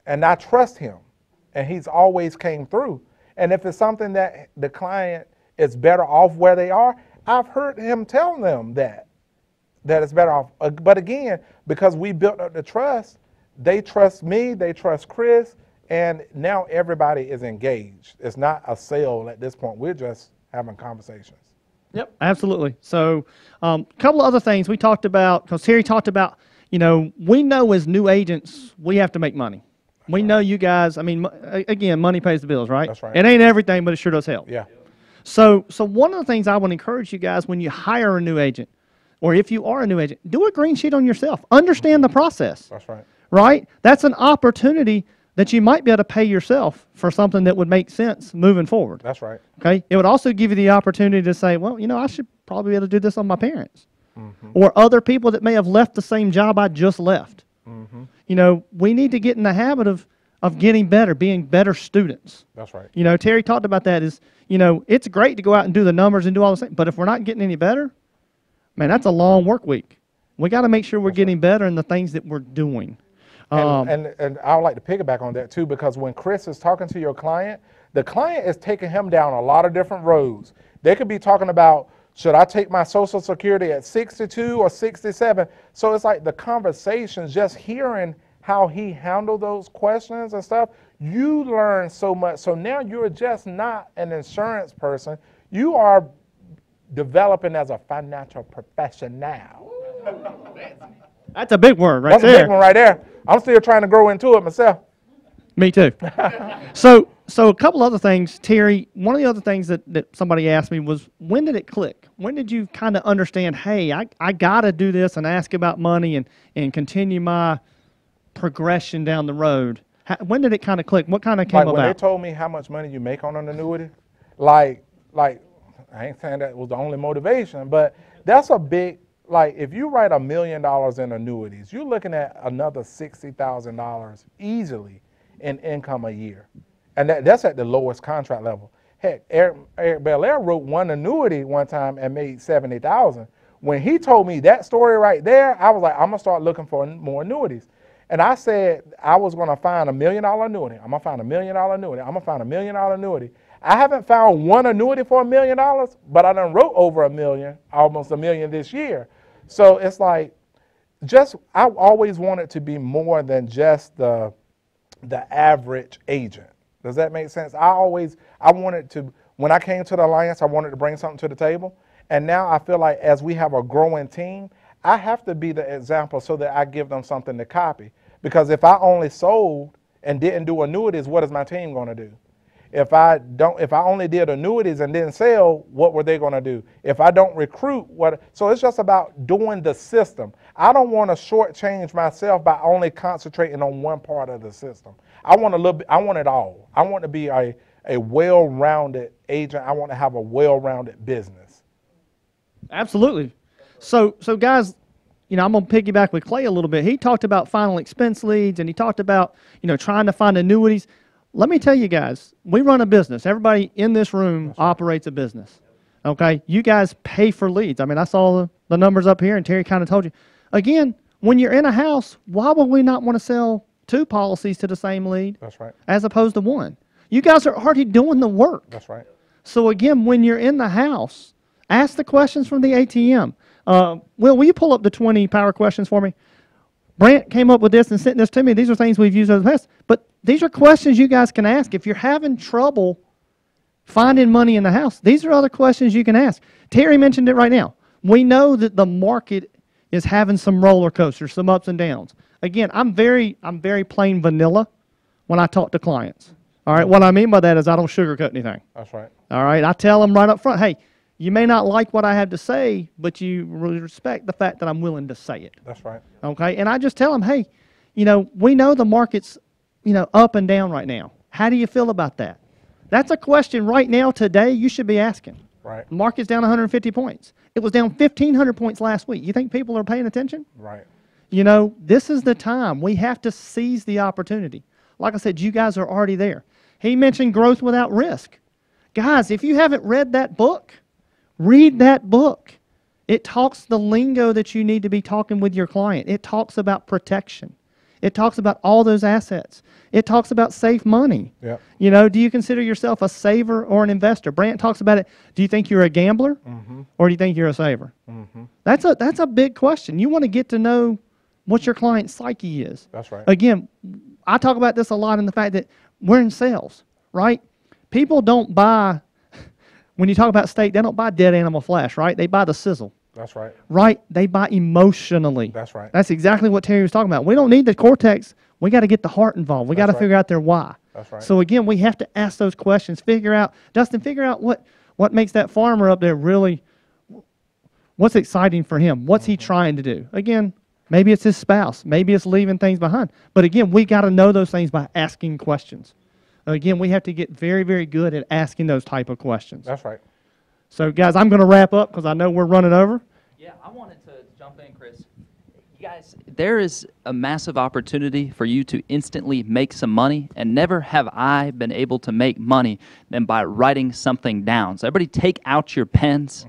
And I trust him. And he's always came through. And if it's something that the client is better off where they are, I've heard him tell them that it's better off. But again, because we built up the trust, they trust me, they trust Chris, And now everybody is engaged. It's not a sale at this point. We're just having conversations. Yep, absolutely. So a couple of other things we talked about, because Terry talked about, you know, we know as new agents, we have to make money. We know you guys, I mean, again, money pays the bills, right? That's right. It ain't everything, but it sure does help. Yeah. So one of the things I would encourage you guys when you hire a new agent, or if you are a new agent, do a green sheet on yourself. Understand the process. That's right. Right? That's an opportunity that you might be able to pay yourself for something that would make sense moving forward. That's right. Okay? It would also give you the opportunity to say, well, you know, I should probably be able to do this on my parents. Or other people that may have left the same job I just left. You know, we need to get in the habit of getting better, being better students. That's right. You know, Terry talked about that is, you know, it's great to go out and do the numbers and do all those things, but if we're not getting any better, man, that's a long work week. We got to make sure we're getting better in the things that we're doing. And I would like to piggyback on that too, because when Chris is talking to your client, the client is taking him down a lot of different roads. They could be talking about, should I take my Social Security at 62 or 67? So it's like the conversations, just hearing how he handled those questions and stuff, you learn so much. So now you're just not an insurance person. You are developing as a financial professional. That's a big word right there. That's a big one right there. I'm still trying to grow into it myself. Me too. So a couple other things, Terry. One of the other things that somebody asked me was, when did it click? When did you kind of understand, hey, I got to do this and ask about money and continue my progression down the road? When did it kind of click? What kind of came about? When they told me how much money you make on an annuity, like I ain't saying that was the only motivation, but that's a big, like if you write $1 million in annuities, you're looking at another $60,000 easily in income a year. And that's at the lowest contract level. Heck, Eric Belair wrote one annuity one time and made $70,000. When he told me that story right there, I was like, I'm gonna start looking for more annuities. And I said I was gonna find $1 million annuity. I'm gonna find $1 million annuity. I'm gonna find $1 million annuity. I haven't found one annuity for $1 million, but I done wrote over $1 million, almost $1 million this year. So it's like, I always wanted to be more than just the average agent. Does that make sense? I wanted to, when I came to the Alliance, I wanted to bring something to the table. And now I feel like as we have a growing team, I have to be the example so that I give them something to copy. Because if I only sold and didn't do annuities, what is my team going to do? If I only did annuities and didn't sell, what were they going to do? If I don't recruit, so it's just about doing the system. I don't want to shortchange myself by only concentrating on one part of the system. I want it all. I want to be a well-rounded agent. I want to have a well-rounded business. Absolutely. So guys, you know, I'm going to piggyback with Clay a little bit. He talked about final expense leads, and he talked about, you know, trying to find annuities. Let me tell you guys, we run a business. Everybody in this room operates a business. Okay? You guys pay for leads. I mean, I saw the numbers up here, and Terry kind of told you. Again, when you're in a house, why would we not want to sell 2 policies to the same lead? That's right. As opposed to 1? You guys are already doing the work. That's right. So again, when you're in the house, ask the questions from the ATM. Will you pull up the 20 power questions for me? Brant came up with this and sent this to me. These are things we've used in the past. But these are questions you guys can ask. If you're having trouble finding money in the house, these are other questions you can ask. Terry mentioned it right now. We know that the market is having some roller coasters, some ups and downs. Again, I'm very plain vanilla when I talk to clients. All right, what I mean by that is I don't sugarcoat anything. That's right. All right, I tell them right up front, hey, you may not like what I have to say, but you respect the fact that I'm willing to say it. That's right. Okay, and I just tell them, hey, you know, we know the market's, you know, up and down right now. How do you feel about that? That's a question right now, today, you should be asking. Right. The market's down 150 points. It was down 1,500 points last week. You think people are paying attention? Right. You know, this is the time. We have to seize the opportunity. Like I said, you guys are already there. He mentioned growth without risk. Guys, if you haven't read that book, read that book. It talks the lingo that you need to be talking with your client. It talks about protection. It talks about all those assets. It talks about safe money. Yep. You know, do you consider yourself a saver or an investor? Brant talks about it. Do you think you're a gambler or do you think you're a saver? That's a big question. You want to get to know what your client's psyche is. That's right. Again, I talk about this a lot in the fact that we're in sales, right? People don't buy, when you talk about steak, they don't buy dead animal flesh, right? They buy the sizzle. That's right. Right? They buy emotionally. That's right. That's exactly what Terry was talking about. We don't need the cortex. We got to get the heart involved. We got to figure out their why. That's right. So again, we have to ask those questions. Figure out, Dustin, figure out what makes that farmer up there really, what's exciting for him? What's he trying to do? Again, maybe it's his spouse. Maybe it's leaving things behind. But again, we got to know those things by asking questions. Again, we have to get very, very good at asking those type of questions. That's right. So, guys, I'm going to wrap up because I know we're running over. Yeah, I wanted to jump in, Chris. You guys, there is a massive opportunity for you to instantly make some money, and never have I been able to make money than by writing something down. So everybody take out your pens.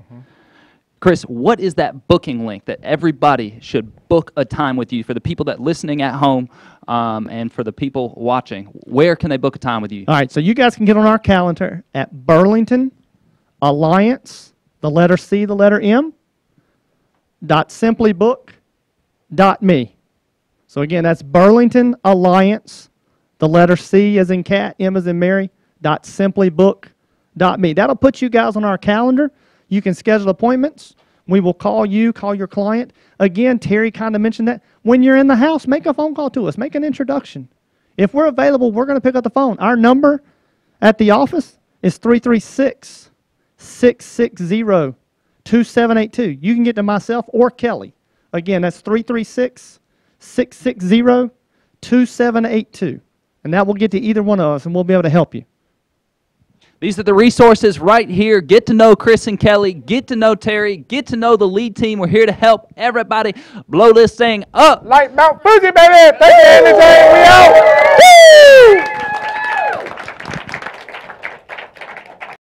Chris, what is that booking link that everybody should book a time with you for the people that listening at home and for the people watching? Where can they book a time with you? All right, so you guys can get on our calendar at Burlington Alliance, the letter C, the letter M, .simplybook.me. So again, that's Burlington Alliance, the letter C as in cat, M as in Mary, .simplybook.me. That'll put you guys on our calendar. You can schedule appointments. We will call you, call your client. Again, Terry kind of mentioned that. When you're in the house, make a phone call to us. Make an introduction. If we're available, we're going to pick up the phone. Our number at the office is 336-660-2782. You can get to myself or Kelly. Again, that's 336-660-2782. And that will get to either one of us, and we'll be able to help you. These are the resources right here. Get to know Chris and Kelly. Get to know Terry. Get to know the lead team. We're here to help everybody blow this thing up. Like Mount Fuji, baby. Thank you, anything. We out.